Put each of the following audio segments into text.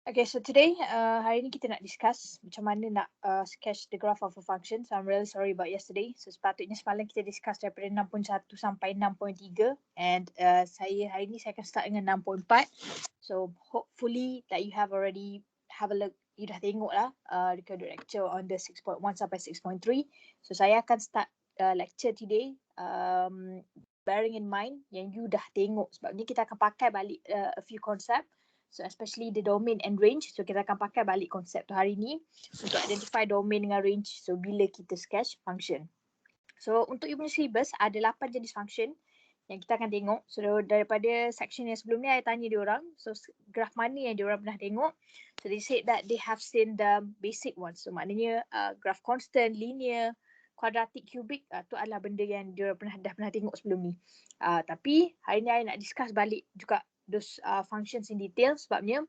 Okay, so today, hari ni kita nak discuss macam mana nak sketch the graph of a function. So I'm really sorry about yesterday. So sepatutnya semalam kita discuss daripada 6.1 sampai 6.3 and saya hari ni saya akan start dengan 6.4. So hopefully that you have already have a look, you dah tengok lah recorded lecture on the 6.1 sampai 6.3. So saya akan start lecture today bearing in mind yang you dah tengok, sebab ni kita akan pakai balik a few concept. So especially the domain and range. So kita akan pakai balik konsep tu hari ni untuk identify domain dengan range. So bila kita sketch function. So untuk you punya syllabus ada 8 jenis function yang kita akan tengok. So daripada section yang sebelum ni, saya tanya diorang. So graph mana yang diorang pernah tengok. So they said that they have seen the basic ones. So maknanya graph constant, linear, quadratic, cubic. Tu adalah benda yang diorang dah pernah tengok sebelum ni. Tapi hari ni saya nak discuss balik juga those functions in detail, sebabnya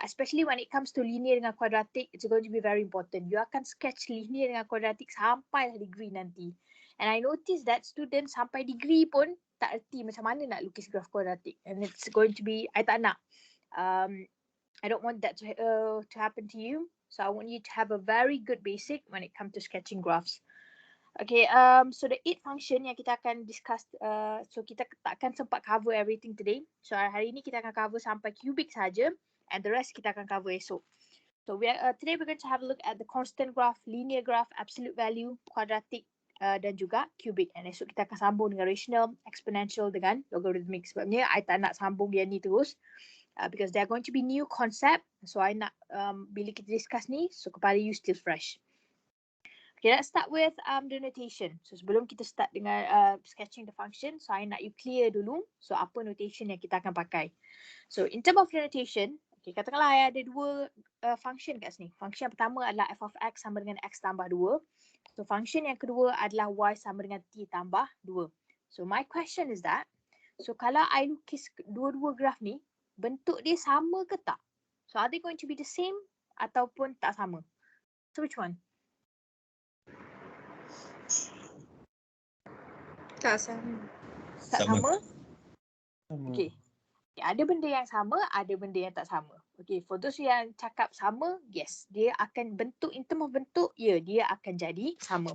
especially when it comes to linear dengan quadratic, it's going to be very important. You akan sketch linear dengan quadratic sampai degree nanti. And I noticed that students sampai degree pun tak erti macam mana nak lukis graph quadratic. And it's going to be, I tak nak. I don't want that to happen to you. So I want you to have a very good basic when it comes to sketching graphs. Okay, so the 8 function yang kita akan discuss, so kita takkan sempat cover everything today. So hari ni kita akan cover sampai cubic saja, and the rest kita akan cover esok. So today we're going to have a look at the constant graph, linear graph, absolute value, quadratic, dan juga cubic. And esok kita akan sambung dengan rational, exponential dengan logarithmic. Sebabnya I tak nak sambung yang ni terus, because they are going to be new concept. So I nak bila kita discuss ni, so kepala you still fresh. Okay, let's start with the notation. So sebelum kita start dengan sketching the function, so I nak you clear dulu. So apa notation yang kita akan pakai. So in term of the notation, okay, katakanlah ada dua function kat sini. Function yang pertama adalah f of x sama dengan x tambah 2. So function yang kedua adalah y sama dengan t tambah 2. So my question is that, so kalau I lukis dua-dua graf ni, bentuk dia sama ke tak? So are they going to be the same ataupun tak sama? So which one? Tak sama. Tak sama? Sama. Okay. Ada benda yang sama, ada benda yang tak sama. Okay, for those yang cakap sama, yes, dia akan bentuk, in term of bentuk, dia akan jadi sama.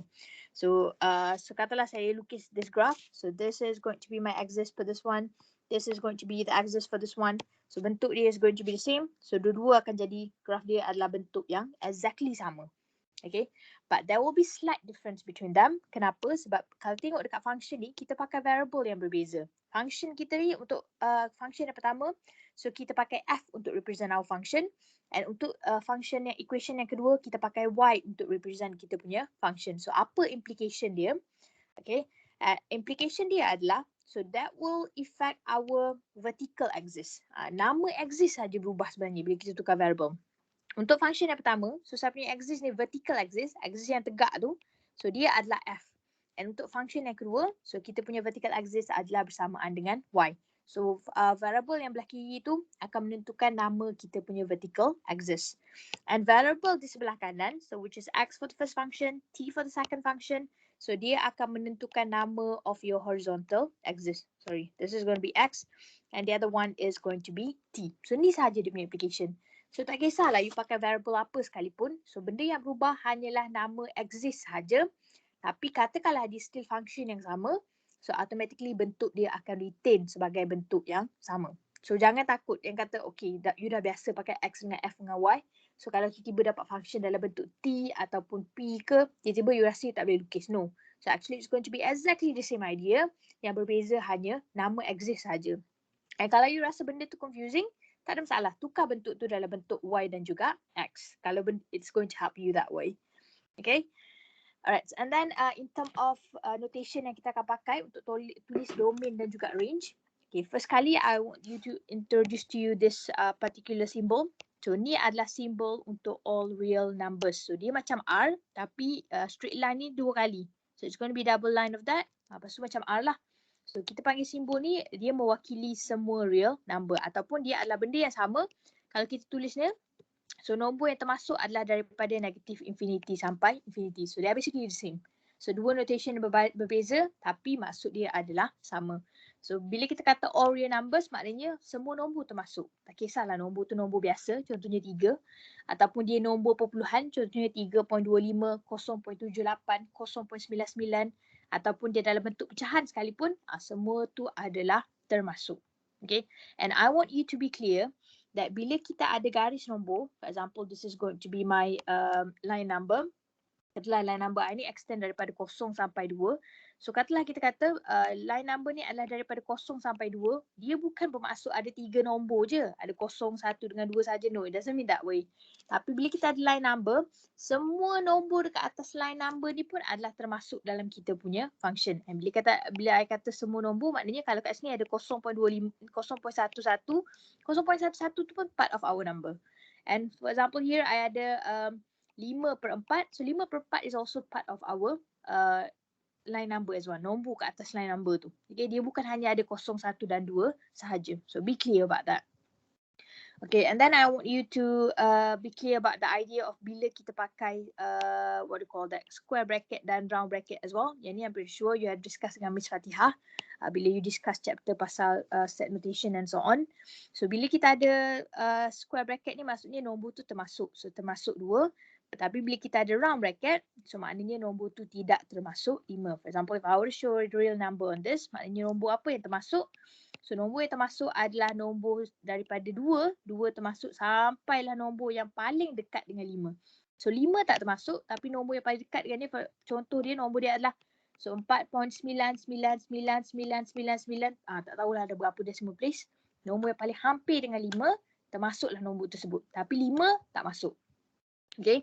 So, so katalah saya lukis this graph. So this is going to be my axis for this one. This is going to be the axis for this one. So bentuk dia is going to be the same. So dua-dua akan jadi, graph dia adalah bentuk yang exactly sama. Okay, but there will be slight difference between them. Kenapa? Sebab kalau tengok dekat function ni, kita pakai variable yang berbeza. Function kita ni untuk function yang pertama, so kita pakai f untuk represent our function. And untuk function yang equation yang kedua, kita pakai y untuk represent kita punya function. So apa implication dia? Okay, implication dia adalah, so that will affect our vertical axis. Nama axis saja berubah sebenarnya bila kita tukar variable. Untuk function yang pertama, so saya punya axis ni vertical axis, axis yang tegak tu, so dia adalah f. And untuk function yang kedua, so kita punya vertical axis adalah bersamaan dengan y. So variable yang belah kiri tu akan menentukan nama kita punya vertical axis. And variable di sebelah kanan, so which is x for the first function, t for the second function, so dia akan menentukan nama of your horizontal axis. Sorry, this is going to be x and the other one is going to be t. So ni sahaja dia punya application. So tak kisahlah you pakai variable apa sekalipun. So benda yang berubah hanyalah nama axis sahaja. Tapi katakanlah dia still function yang sama. So automatically bentuk dia akan retain sebagai bentuk yang sama. So jangan takut yang kata okay you dah biasa pakai x dengan f dengan y. So kalau tiba-tiba dapat function dalam bentuk t ataupun p ke, tiba-tiba you rasa you tak boleh lukis. No. So actually it's going to be exactly the same idea. Yang berbeza hanya nama axis sahaja. And kalau you rasa benda tu confusing, tak ada masalah. Tukar bentuk tu dalam bentuk y dan juga x. Kalau it's going to help you that way. Okay. Alright. And then in term of notation yang kita akan pakai untuk tulis domain dan juga range. Okay. First kali I want you to introduce to you this particular symbol. So ni adalah symbol untuk all real numbers. So dia macam R tapi straight line ni dua kali. So it's going to be double line of that. Lepas tu macam R lah. So kita panggil simbol ni dia mewakili semua real number ataupun dia adalah benda yang sama. Kalau kita tulis ni, so nombor yang termasuk adalah daripada negative infinity sampai infinity. So they are basically the same. So dua notation yang berbeza tapi maksud dia adalah sama. So bila kita kata all real numbers maknanya semua nombor termasuk. Tak kisahlah nombor tu nombor biasa, contohnya 3 ataupun dia nombor perpuluhan, contohnya 3.25, 0.78, 0.99 ataupun dia dalam bentuk pecahan sekalipun, semua tu adalah termasuk. Okay, and I want you to be clear that bila kita ada garis nombor, for example this is going to be my line number. Katalah line number ini extend daripada 0 sampai 2. So katalah kita kata line number ni adalah daripada 0 sampai 2. Dia bukan bermaksud ada 3 nombor je. Ada 0, 1 dengan 2 saja. No, it doesn't mean that way. Tapi bila kita ada line number, semua nombor dekat atas line number ni pun adalah termasuk dalam kita punya function. And bila I kata semua nombor, maknanya kalau kat sini ada 0.25, 0.11, 0.11 tu pun part of our number. And for example here, I ada 5/4. So 5/4 is also part of our line number as well. Nombor kat atas line number tu. Okay, dia bukan hanya ada 0, 1 dan 2 sahaja. So be clear about that. Okay, and then I want you to be clear about the idea of bila kita pakai what do you call that, square bracket dan round bracket as well. Yang ni I'm pretty sure you have discussed dengan Miss Fatihah bila you discuss chapter pasal set notation and so on. So bila kita ada square bracket ni maksudnya nombor tu termasuk. So termasuk 2. Tapi bila kita ada round bracket, so maknanya nombor tu tidak termasuk 5. For example, if I were to show a real number on this, maknanya nombor apa yang termasuk? So nombor yang termasuk adalah nombor daripada 2. 2 termasuk sampailah nombor yang paling dekat dengan 5. So 5 tak termasuk, tapi nombor yang paling dekat dengan dia, contoh dia nombor dia adalah so 4.9999999. Tak tahulah ada berapa decimal place. Nombor yang paling hampir dengan 5 termasuklah nombor tersebut. Tapi 5 tak masuk. Okay,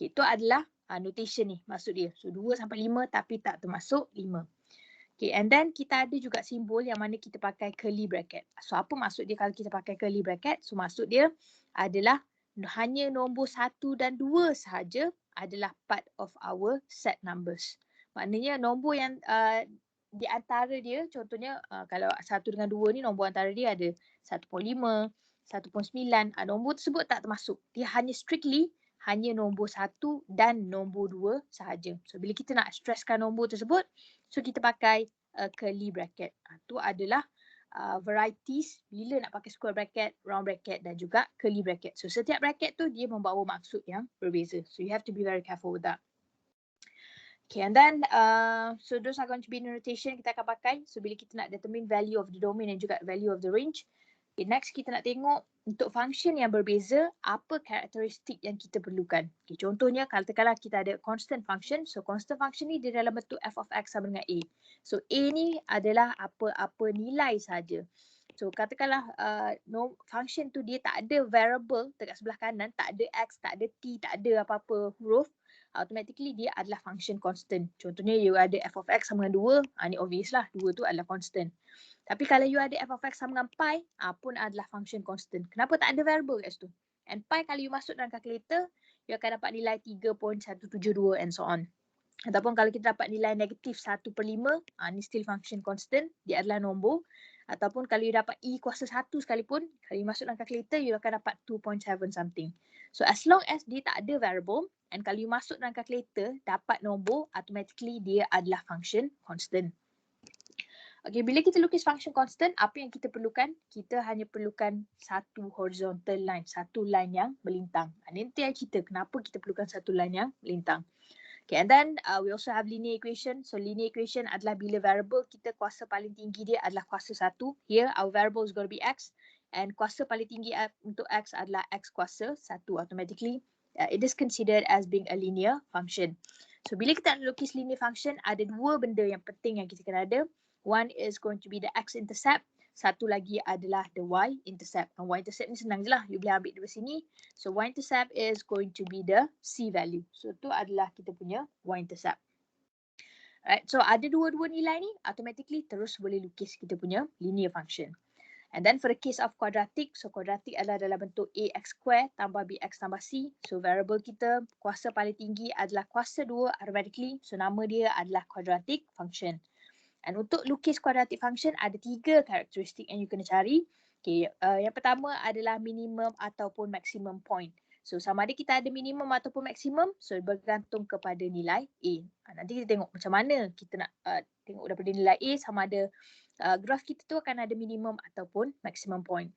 itu adalah notation ni maksud dia. So 2 sampai 5 tapi tak termasuk 5. Okay, and then kita ada juga simbol yang mana kita pakai curly bracket. So apa maksud dia kalau kita pakai curly bracket? So maksud dia adalah hanya nombor 1 dan 2 sahaja adalah part of our set numbers. Maknanya nombor yang di antara dia, contohnya kalau 1 dengan 2 ni nombor antara dia ada 1.5, 1.9. Nombor tersebut tak termasuk. Dia hanya strictly hanya nombor 1 dan nombor 2 sahaja. So bila kita nak stresskan nombor tersebut, so kita pakai curly bracket. Itu adalah varieties bila nak pakai square bracket, round bracket dan juga curly bracket. So setiap bracket tu dia membawa maksud yang berbeza. So you have to be very careful with that. Okay, and then so those are going to be the notation kita akan pakai. So bila kita nak determine value of the domain dan juga value of the range. Okay, next kita nak tengok untuk function yang berbeza, apa karakteristik yang kita perlukan. Okay, contohnya katakanlah kita ada constant function. So constant function ni dia dalam bentuk f of x sama dengan a. So a ni adalah apa-apa nilai saja. So katakanlah function tu dia tak ada variable dekat sebelah kanan, tak ada x, tak ada t, tak ada apa-apa huruf. Automatically dia adalah function constant. Contohnya you ada f of x sama dengan 2, ni obvious lah, 2 tu adalah constant. Tapi kalau you ada f of x sama dengan pi, pun adalah function constant. Kenapa tak ada variable kat situ? And pi kalau you masuk dalam calculator, you akan dapat nilai 3.172 and so on. Ataupun kalau kita dapat nilai negatif 1/5, ni still function constant, dia adalah nombor. Ataupun kalau you dapat e kuasa 1 sekalipun, kalau you masuk dalam calculator, you akan dapat 2.7 something. So as long as dia tak ada variable, and kalau you masuk dalam calculator, dapat nombor, automatically dia adalah function constant. Okay, bila kita lukis function constant, apa yang kita perlukan? Kita hanya perlukan satu horizontal line, satu line yang melintang. Nanti saya cerita kenapa kita perlukan satu line yang melintang. Okay, and then we also have linear equation. So linear equation adalah bila variable kita kuasa paling tinggi dia adalah kuasa 1. Here our variable is going to be x. And kuasa paling tinggi untuk x adalah x kuasa 1. Automatically, it is considered as being a linear function. So bila kita nak lukis linear function, ada dua benda yang penting yang kita kena ada. One is going to be the x-intercept. Satu lagi adalah the y-intercept. And y-intercept ni senang je lah. You boleh ambil dari sini. So y-intercept is going to be the c value. So tu adalah kita punya y-intercept. Alright, so ada dua-dua nilai ni, automatically terus boleh lukis kita punya linear function. And then for the case of quadratic, so quadratic adalah dalam bentuk ax square tambah bx tambah c. So variable kita kuasa paling tinggi adalah kuasa 2 arithmetically. So nama dia adalah quadratic function. And untuk lukis quadratic function ada 3 karakteristik yang you kena cari. Okay, yang pertama adalah minimum ataupun maximum point. So sama ada kita ada minimum ataupun maksimum, so bergantung kepada nilai A. Nanti kita tengok macam mana kita nak tengok daripada nilai A sama ada graf kita tu akan ada minimum ataupun maximum point.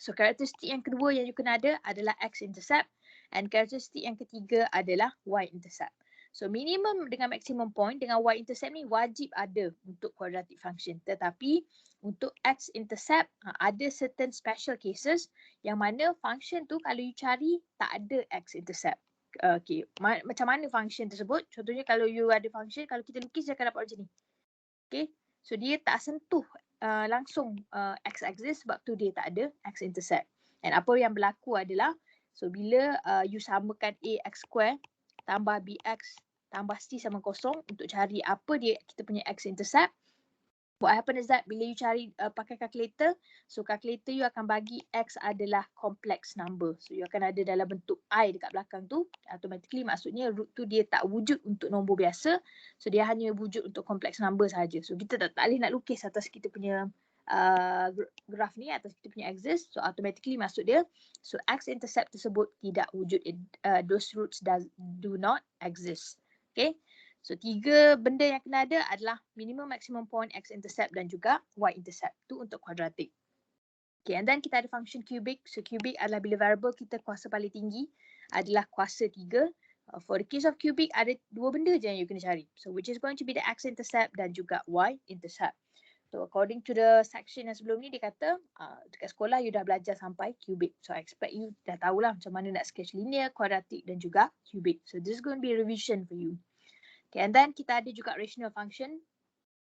So karakteristik yang kedua yang you kena ada adalah x-intercept, and karakteristik yang ketiga adalah y-intercept. So minimum dengan maximum point dengan y-intercept ni wajib ada untuk quadratic function. Tetapi untuk x-intercept ada certain special cases yang mana function tu kalau you cari tak ada x-intercept. Okay, macam mana function tersebut? Contohnya kalau you ada function, kalau kita lukis dia akan dapat macam ni. Okay, so dia tak sentuh langsung x-axis sebab tu dia tak ada x-intercept. And apa yang berlaku adalah, so bila you samakan ax square tambah bx tambah c sama kosong untuk cari apa dia kita punya x-intercept, what happen is that bila you cari pakai calculator, so calculator you akan bagi x adalah complex number. So you akan ada dalam bentuk I dekat belakang tu, automatically maksudnya root tu dia tak wujud untuk nombor biasa, so dia hanya wujud untuk complex number saja. So kita tak boleh nak lukis atas kita punya graf ni, atas kita punya axis, so automatically maksud dia, so x-intercept tersebut tidak wujud, those roots do not exist. Okay. So 3 benda yang kena ada adalah minimum maximum point, x-intercept dan juga y-intercept. Tu untuk quadratic. Okay, and then kita ada function cubic. So cubic adalah bila variable kita kuasa paling tinggi adalah kuasa 3. For the case of cubic ada 2 benda je yang you kena cari. So which is going to be the x-intercept dan juga y-intercept. So according to the section yang sebelum ni dia kata dekat sekolah you dah belajar sampai cubic. So I expect you dah tahulah macam mana nak sketch linear, quadratic dan juga cubic. So this is going to be a revision for you. Okay, and then kita ada juga rational function.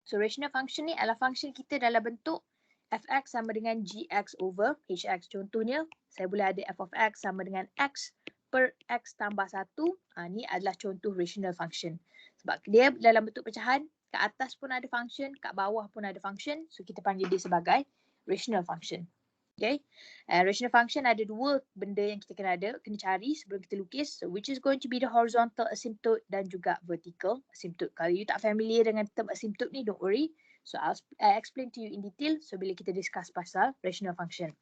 So rational function ni adalah function kita dalam bentuk fx sama dengan gx over hx. Contohnya, saya boleh ada f of x sama dengan x per x tambah 1. Ni adalah contoh rational function. Sebab dia dalam bentuk pecahan, kat atas pun ada function, kat bawah pun ada function. So kita panggil dia sebagai rational function. Okay, rational function ada 2 benda yang kita kena cari sebelum kita lukis, so which is going to be the horizontal asymptote dan juga vertical asymptote. Kalau you tak familiar dengan term asymptote ni, don't worry. So I'll explain to you in detail so bila kita discuss pasal rational function.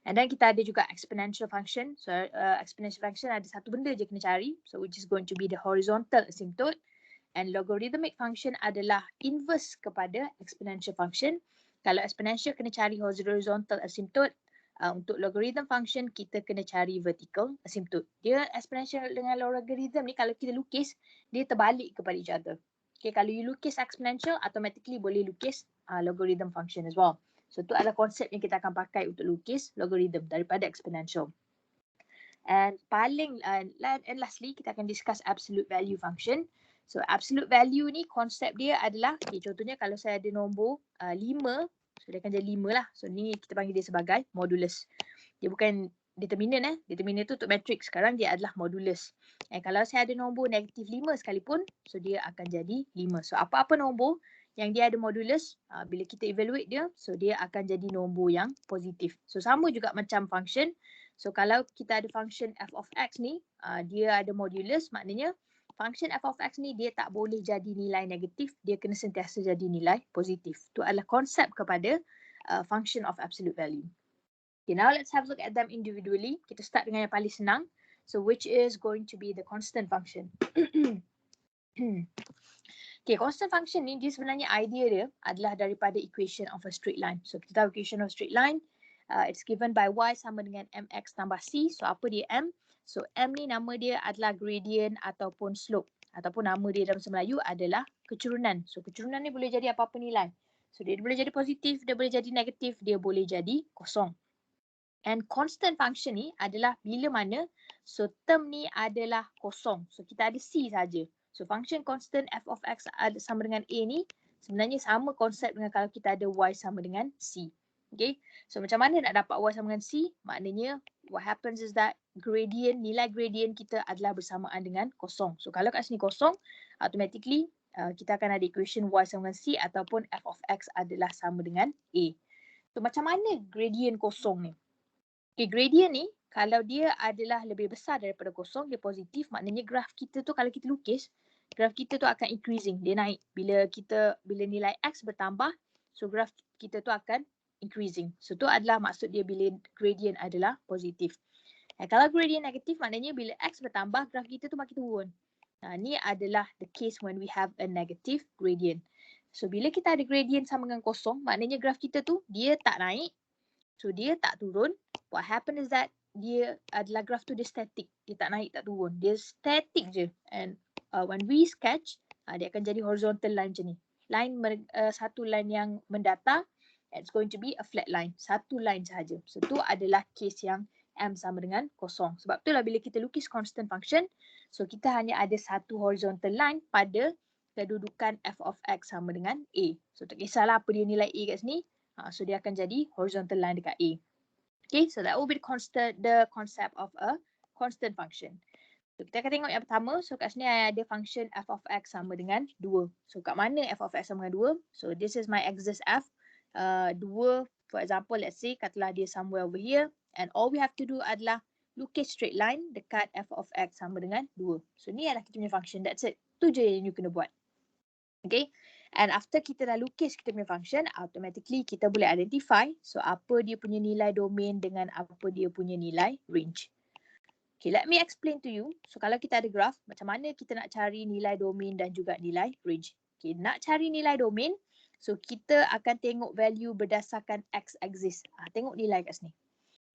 And then kita ada juga exponential function. So exponential function ada satu benda je kena cari, so which is going to be the horizontal asymptote. And logarithmic function adalah inverse kepada exponential function. Kalau exponential kena cari horizontal asymptote, untuk logarithm function kita kena cari vertical asymptote. Dia exponential dengan logarithm ni kalau kita lukis, dia terbalik kepada each other. Okay, kalau you lukis exponential, automatically boleh lukis logarithm function as well. So tu adalah konsep yang kita akan pakai untuk lukis logarithm daripada exponential. And lastly kita akan discuss absolute value function. So absolute value ni konsep dia adalah, okay, contohnya kalau saya ada nombor 5, so dia akan jadi 5 lah. So ni kita panggil dia sebagai modulus. Dia bukan determinant Determinant tu untuk matrix. Sekarang dia adalah modulus. Kalau saya ada nombor negatif 5 sekalipun, so dia akan jadi 5. So apa-apa nombor yang dia ada modulus, bila kita evaluate dia, so dia akan jadi nombor yang positif. So sama juga macam function. So kalau kita ada function f of x ni, dia ada modulus, maknanya function f of x ni dia tak boleh jadi nilai negatif, dia kena sentiasa jadi nilai positif. Itu adalah konsep kepada function of absolute value. Okay, now let's have a look at them individually. Kita start dengan yang paling senang. So which is going to be the constant function. Okay, constant function ni dia sebenarnya idea dia adalah daripada equation of a straight line. So kita tahu equation of a straight line, it's given by y sama dengan mx tambah c. So apa dia m? So m ni nama dia adalah gradient ataupun slope. Ataupun nama dia dalam bahasa Melayu adalah kecurunan. So kecurunan ni boleh jadi apa-apa nilai. So dia boleh jadi positif, dia boleh jadi negatif, dia boleh jadi kosong. And constant function ni adalah bila mana so term ni adalah kosong. So kita ada c saja. So function constant f of x sama dengan a ni sebenarnya sama konsep dengan kalau kita ada y sama dengan c. Okay, so macam mana nak dapat y sama dengan c? Maknanya what happens is that nilai gradient kita adalah bersamaan dengan kosong. So kalau kat sini kosong, automatically kita akan ada equation y sama dengan c ataupun f of x adalah sama dengan a. So macam mana gradient kosong ni? Okay, gradient ni kalau dia adalah lebih besar daripada kosong, dia positif, maknanya graf kita tu kalau kita lukis, graf kita tu akan increasing, dia naik. Bila nilai x bertambah, so graf kita tu akan increasing. So tu adalah maksud dia bila gradient adalah positif. Kalau gradient negatif maknanya bila X bertambah, graf kita tu makin turun. Ni adalah the case when we have a negative gradient. So bila kita ada gradient sama dengan kosong, maknanya graf kita tu dia tak naik. So dia tak turun. What happen is that dia adalah graf tu dia static. Dia tak naik, tak turun. Dia static je. And when we sketch, dia akan jadi horizontal line macam ni. Satu line yang mendatar, it's going to be a flat line. Satu line sahaja. So tu adalah case yang M sama dengan kosong. Sebab itulah bila kita lukis constant function, so kita hanya ada satu horizontal line pada kedudukan f of x sama dengan A. So tak kisahlah apa dia nilai A kat sini. So dia akan jadi horizontal line dekat A. Okay, so that will be the concept of a constant function. So kita akan tengok yang pertama. So kat sini ada function f of x sama dengan 2. So kat mana f of x sama dengan 2? So this is my axis f. 2, for example, let's say katalah dia somewhere over here. And all we have to do adalah lukis straight line dekat f of x sama dengan 2. So ni adalah kita punya function. That's it. Tu je yang you kena buat. Okay. And after kita dah lukis kita punya function, automatically kita boleh identify so apa dia punya nilai domain dengan apa dia punya nilai range. Okay, let me explain to you. So kalau kita ada graph, macam mana kita nak cari nilai domain dan juga nilai range. Okay, nak cari nilai domain, so kita akan tengok value berdasarkan x-axis. Tengok nilai kat sini.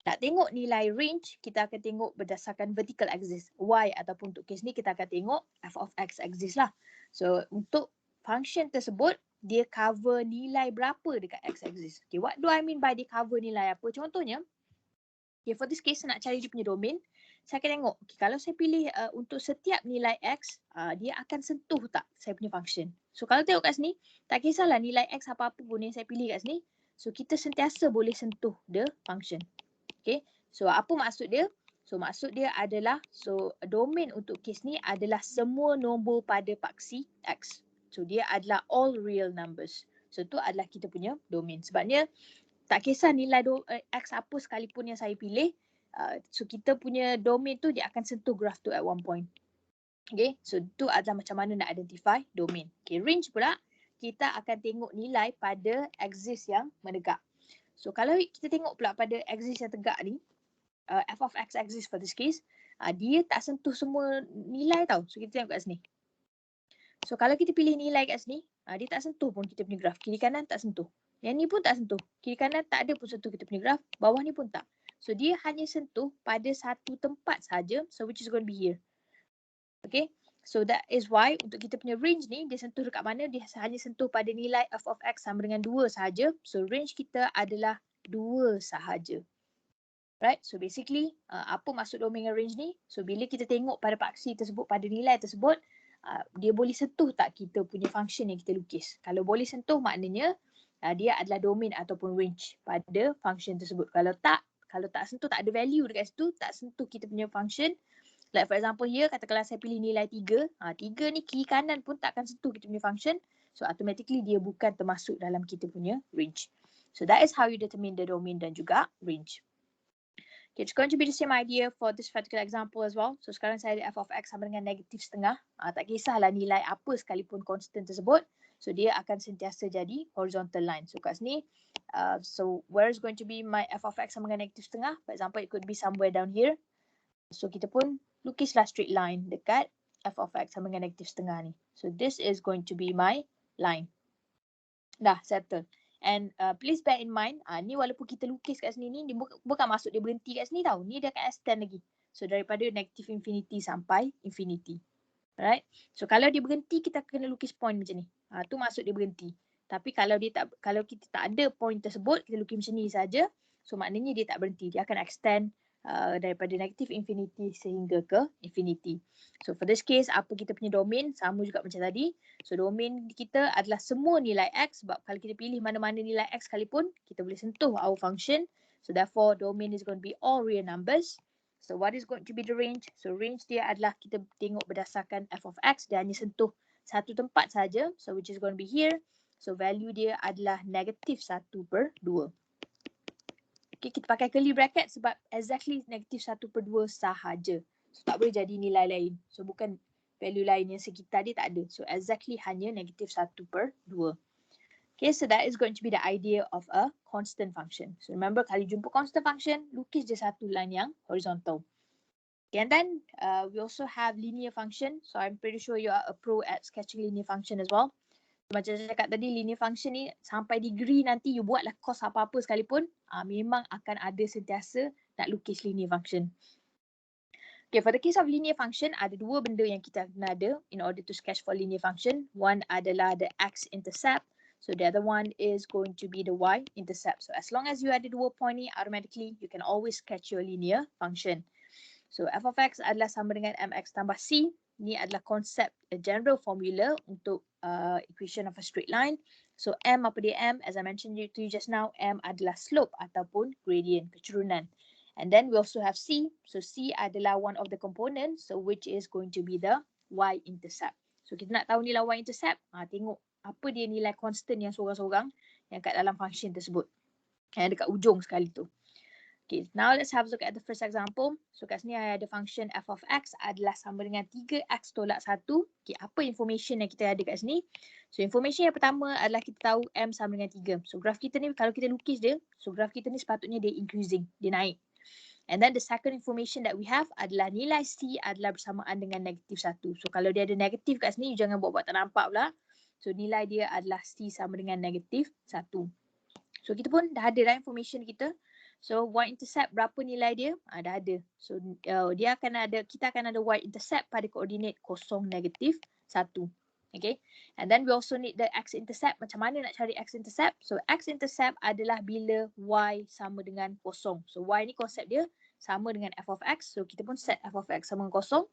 Nak tengok nilai range, kita akan tengok berdasarkan vertical axis, y, ataupun untuk case ni kita akan tengok f of x-axis lah. So untuk function tersebut, dia cover nilai berapa dekat x-axis. Okay, what do I mean by dia cover nilai apa? Contohnya, okay, for this case, nak cari dia punya domain, saya akan tengok, okay, kalau saya pilih untuk setiap nilai x, dia akan sentuh tak saya punya function. So kalau tengok kat sini, tak kisahlah nilai x apa-apa pun yang saya pilih kat sini, so kita sentiasa boleh sentuh the function. Okay, so apa maksud dia? So maksud dia adalah, so domain untuk kes ni adalah semua nombor pada paksi x. So dia adalah all real numbers. So tu adalah kita punya domain. Sebabnya tak kisah nilai x apa sekalipun yang saya pilih, so kita punya domain tu dia akan sentuh graph tu at one point. Okay, so tu adalah macam mana nak identify domain. Okay, range pula, kita akan tengok nilai pada axis yang menegak. So kalau kita tengok pula pada axis yang tegak ni, f of x axis for this case, dia tak sentuh semua nilai tau. So kita tengok kat sini. So kalau kita pilih nilai kat sini, dia tak sentuh pun kita punya graph. Kiri kanan tak sentuh. Yang ni pun tak sentuh. Kiri kanan tak ada pun sentuh kita punya graph. Bawah ni pun tak. So dia hanya sentuh pada satu tempat saja. So which is going to be here. Okay. So that is why untuk kita punya range ni, dia sentuh dekat mana? Dia hanya sentuh pada nilai f of x sama dengan 2 sahaja. So range kita adalah 2 sahaja. Right, so basically apa maksud domain dengan range ni? So bila kita tengok pada paksi tersebut, pada nilai tersebut, dia boleh sentuh tak kita punya function yang kita lukis. Kalau boleh sentuh maknanya dia adalah domain ataupun range pada function tersebut. Kalau tak sentuh, tak ada value dekat situ, tak sentuh kita punya function. Like for example here, katakanlah saya pilih nilai 3. 3 ni kiri kanan pun tak akan sentuh kita punya function. So automatically dia bukan termasuk dalam kita punya range. So that is how you determine the domain dan juga range. Okay, it's going to be the same idea for this particular example as well. So sekarang saya ada f of x sama dengan negatif setengah. Tak kisahlah nilai apa sekalipun constant tersebut. So dia akan sentiasa jadi horizontal line. So kat sini, so where is going to be my f of x sama dengan negatif setengah? For example, it could be somewhere down here. So kita pun lukislah straight line dekat f of x sama dengan negatif setengah ni. So this is going to be my line. Dah settle. And please bear in mind, ni walaupun kita lukis kat sini ni, dia bukan maksud dia berhenti kat sini tau. Ni dia akan extend lagi. So daripada negative infinity sampai infinity. Alright. So kalau dia berhenti, kita kena lukis point macam ni. Tu maksud dia berhenti. Tapi kalau kita tak ada point tersebut, kita lukis macam ni saja. So maknanya dia tak berhenti. Dia akan extend daripada negative infinity sehingga ke infinity. So for this case, apa kita punya domain? Sama juga macam tadi. So domain kita adalah semua nilai x, sebab kalau kita pilih mana-mana nilai x sekalipun, kita boleh sentuh our function. So therefore domain is going to be all real numbers. So what is going to be the range? So range dia adalah kita tengok berdasarkan f of x, dia hanya sentuh satu tempat saja. So which is going to be here. So value dia adalah negatif 1/2. Okay, kita pakai curly bracket sebab exactly negatif 1/2 sahaja. So tak boleh jadi nilai lain. So bukan value lain yang sekitar dia tak ada. So exactly hanya negatif 1/2. Okay, so that is going to be the idea of a constant function. So remember, kalau jumpa constant function, lukis je satu line yang horizontal. Okay, and then we also have linear function. So I'm pretty sure you are a pro at sketching linear function as well. Macam saya cakap tadi, linear function ni sampai degree nanti you buatlah course apa-apa sekalipun, memang akan ada sentiasa nak lukis linear function. Okay, for the case of linear function, ada dua benda yang kita kena ada in order to sketch for linear function. One adalah the x-intercept. So the other one is going to be the y-intercept. So as long as you ada dua point ni, automatically you can always sketch your linear function. So f of x adalah sama dengan mx tambah c. Ni adalah konsep, a general formula untuk equation of a straight line. So m apa dia m? As I mentioned to you just now, m adalah slope ataupun gradient, kecurunan. And then we also have c. So c adalah one of the components, so which is going to be the y-intercept. So kita nak tahu nilai y-intercept, tengok apa dia nilai constant yang sorang-sorang yang kat dalam function tersebut. Yang dekat ujung sekali tu. Okay, now let's have a look at the first example. So kat sini ada function f of x adalah sama dengan 3x tolak 1. Okay, apa information yang kita ada kat sini? So information yang pertama adalah kita tahu m sama dengan 3. So graf kita ni kalau kita lukis dia, so graf kita ni sepatutnya dia increasing, dia naik. And then the second information that we have adalah nilai c adalah bersamaan dengan negatif 1. So kalau dia ada negatif kat sini, you jangan buat-buat tak nampak pula. So nilai dia adalah c sama dengan negatif 1. So kita pun dah ada dah information kita. So y-intercept berapa nilai dia? Dah ada. So dia akan ada, kita akan ada y-intercept pada koordinat 0, negatif 1. Okay. And then we also need the x-intercept. Macam mana nak cari x-intercept? So x-intercept adalah bila y sama dengan 0. So y ni konsep dia sama dengan f of x. So kita pun set f of x sama dengan 0.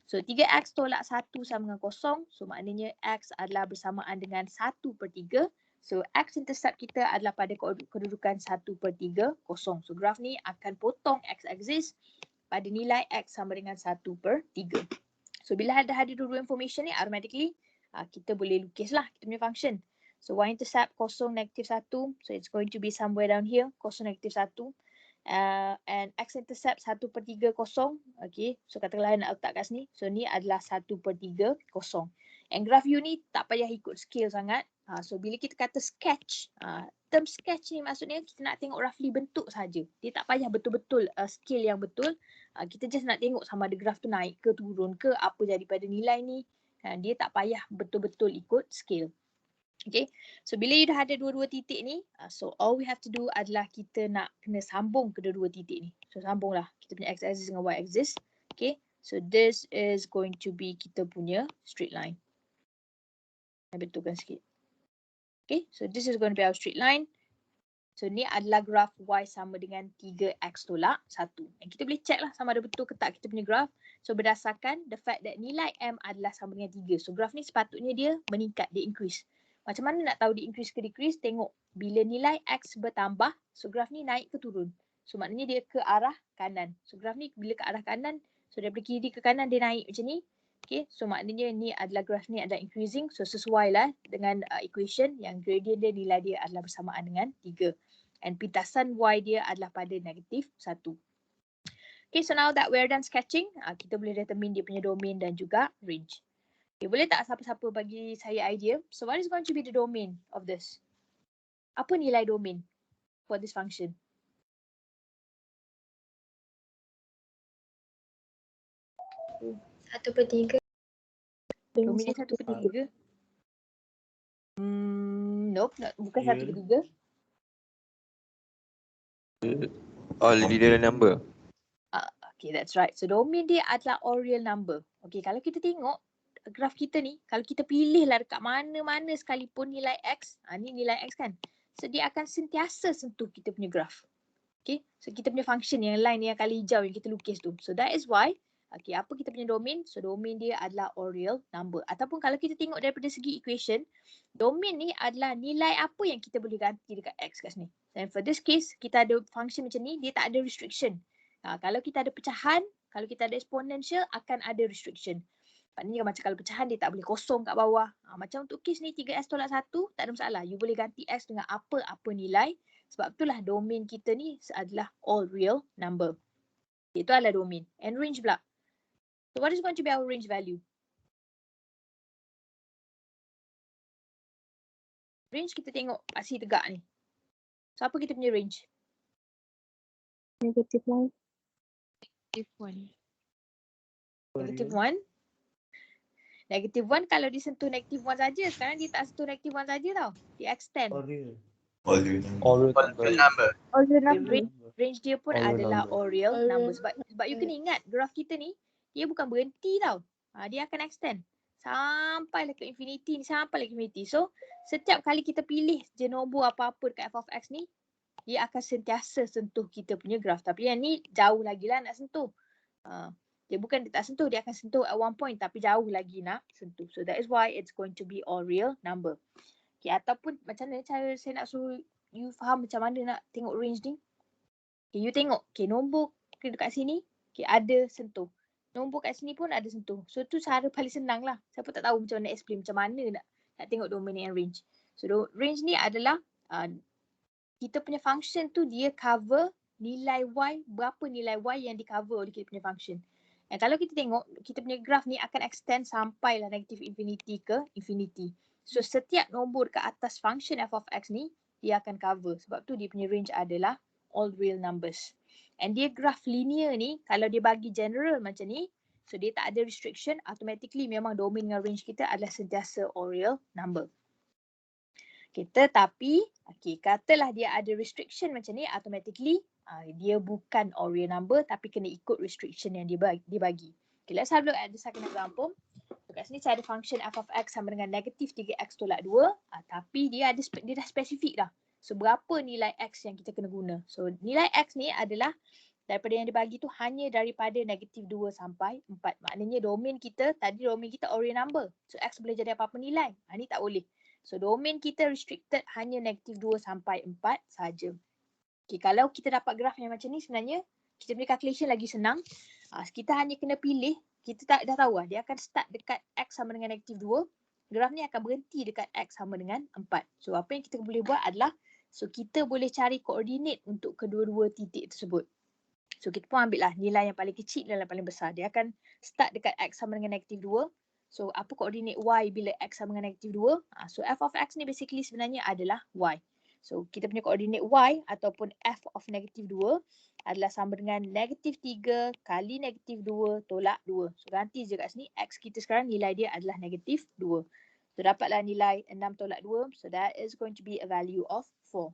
So 3x tolak 1 sama dengan 0. So maknanya x adalah bersamaan dengan 1/3. So x-intercept kita adalah pada kedudukan 1/3, 0. So graf ni akan potong x-axis pada nilai x sama dengan 1/3. So bila ada dua information ni, automatically kita boleh lukislah kita punya function. So y-intercept 0, negatif 1. So it's going to be somewhere down here, 0, negatif 1. And x-intercept 1/3, 0. Okay, so katakanlah nak letak kat sini. So ni adalah 1/3, 0. And graph you ni tak payah ikut scale sangat. So bila kita kata sketch, term sketch ni maksudnya kita nak tengok roughly bentuk saja. Dia tak payah betul-betul scale yang betul. Kita just nak tengok sama ada graph tu naik ke turun ke, apa jadi pada nilai ni. Dia tak payah betul-betul ikut scale. Okay, so bila you dah ada dua-dua titik ni, so all we have to do adalah kita nak kena sambung kedua-dua titik ni. So sambunglah kita punya x-axis dengan y-axis. Okay, so this is going to be kita punya straight line. Saya betulkan sikit. Okay, so this is going to be our straight line. So ni adalah graf y sama dengan 3x tolak 1. Dan kita boleh check lah sama ada betul ke tak kita punya graf. So berdasarkan the fact that nilai m adalah sama dengan 3. So graf ni sepatutnya dia meningkat, dia increase. Macam mana nak tahu dia increase ke decrease? Tengok bila nilai x bertambah, so graf ni naik ke turun. So maknanya dia ke arah kanan. So graf ni bila ke arah kanan, so daripada kiri ke kanan dia naik macam ni. Okay, so maknanya ni adalah graf ni adalah increasing. So sesuai lah dengan equation yang gradient dia nilai dia adalah bersamaan dengan 3. And pintasan y dia adalah pada negatif 1. Okay, so now that we're done sketching, kita boleh determine dia punya domain dan juga range. Okay, boleh tak siapa-siapa bagi saya idea? So what is going to be the domain of this? Apa nilai domain for this function? Satu per tiga. Domain dia 1/3? Nope, bukan 1/3. All real number. Okay, that's right. So domain dia adalah all real number. Okay, kalau kita tengok graf kita ni, kalau kita pilih lah dekat mana-mana sekalipun nilai x, ni nilai x kan. So dia akan sentiasa sentuh kita punya graf. Okay, so kita punya function yang line yang kali hijau yang kita lukis tu. So that is why, okay, apa kita punya domain? So domain dia adalah all real number. Ataupun kalau kita tengok daripada segi equation, domain ni adalah nilai apa yang kita boleh ganti dekat x kat sini. And for this case, kita ada function macam ni, dia tak ada restriction. Kalau kita ada pecahan, kalau kita ada exponential, akan ada restriction. Maknanya macam kalau pecahan dia tak boleh kosong kat bawah. Macam untuk kes ni 3x tolak 1, tak ada masalah. You boleh ganti x dengan apa-apa nilai. Sebab itulah domain kita ni adalah all real number. Itu adalah domain. And range pula. So what is going to be our range value? Range kita tengok aksi tegak ni. So apa kita punya range? Negative 1. Negative 1. Negative 1. Negative 1 kalau disentuh negative 1 saja. Sekarang dia tak sentuh negative 1 saja tau. Dia extend. All real number. All the Range dia pun All real adalah number. all real All real number. Sebab you kena ingat graf kita ni, dia bukan berhenti tau. Dia akan extend. Sampailah ke infinity ni. Sampailah ke infinity. So, setiap kali kita pilih je nombor apa-apa dekat f of x ni, dia akan sentiasa sentuh kita punya graf. Tapi yang ni jauh lagi lah nak sentuh. Dia bukan dia tak sentuh, dia akan sentuh at one point tapi jauh lagi nak sentuh. So that is why it's going to be all real number. Okay, ataupun macam mana cara saya nak suruh you faham macam mana nak tengok range ni. Okay, you tengok, okay, nombor dekat sini, okay, ada sentuh. Nombor kat sini pun ada sentuh. So tu cara paling senang lah. Siapa tak tahu macam mana explain macam mana nak tengok domain and range. So range ni adalah kita punya function tu dia cover nilai y, berapa nilai y yang di cover oleh kita punya function. Dan kalau kita tengok, kita punya graph ni akan extend sampailah negative infinity ke infinity. So setiap nombor ke atas function f of x ni, dia akan cover. Sebab tu dia punya range adalah all real numbers. And dia graph linear ni, kalau dia bagi general macam ni, so dia tak ada restriction, automatically memang domain dengan range kita adalah sentiasa all real number. Okay, tetapi, okay, katalah dia ada restriction macam ni, automatically dia bukan all real number tapi kena ikut restriction yang dia bagi. Okay, let's have a look at the second example. So kat sini saya ada function f of x sama dengan negatif 3x tolak 2, tapi dia dah spesifik dah. So berapa nilai x yang kita kena guna. So nilai x ni adalah daripada yang dibagi tu hanya daripada negatif 2 sampai 4. Maknanya domain kita, tadi domain kita all real number. So x boleh jadi apa-apa nilai. Ni tak boleh. So domain kita restricted hanya negatif 2 sampai 4 saja. Okay, kalau kita dapat graf yang macam ni sebenarnya kita punya calculation lagi senang. Kita hanya kena pilih, kita dah tahu lah, dia akan start dekat x sama dengan negatif 2. Graf ni akan berhenti dekat x sama dengan 4. So apa yang kita boleh buat adalah, so kita boleh cari koordinat untuk kedua-dua titik tersebut. So kita pun ambil lah nilai yang paling kecil dan yang paling besar. Dia akan start dekat x sama dengan negatif 2. So apa koordinat y bila x sama dengan negatif 2? So f of x ni basically sebenarnya adalah y. So kita punya koordinat y ataupun f of negatif 2 adalah sama dengan negatif 3 kali negatif 2 tolak 2. So ganti je kat sini, x kita sekarang nilai dia adalah negatif 2. So dapatlah nilai 6 tolak 2. So that is going to be a value of 4.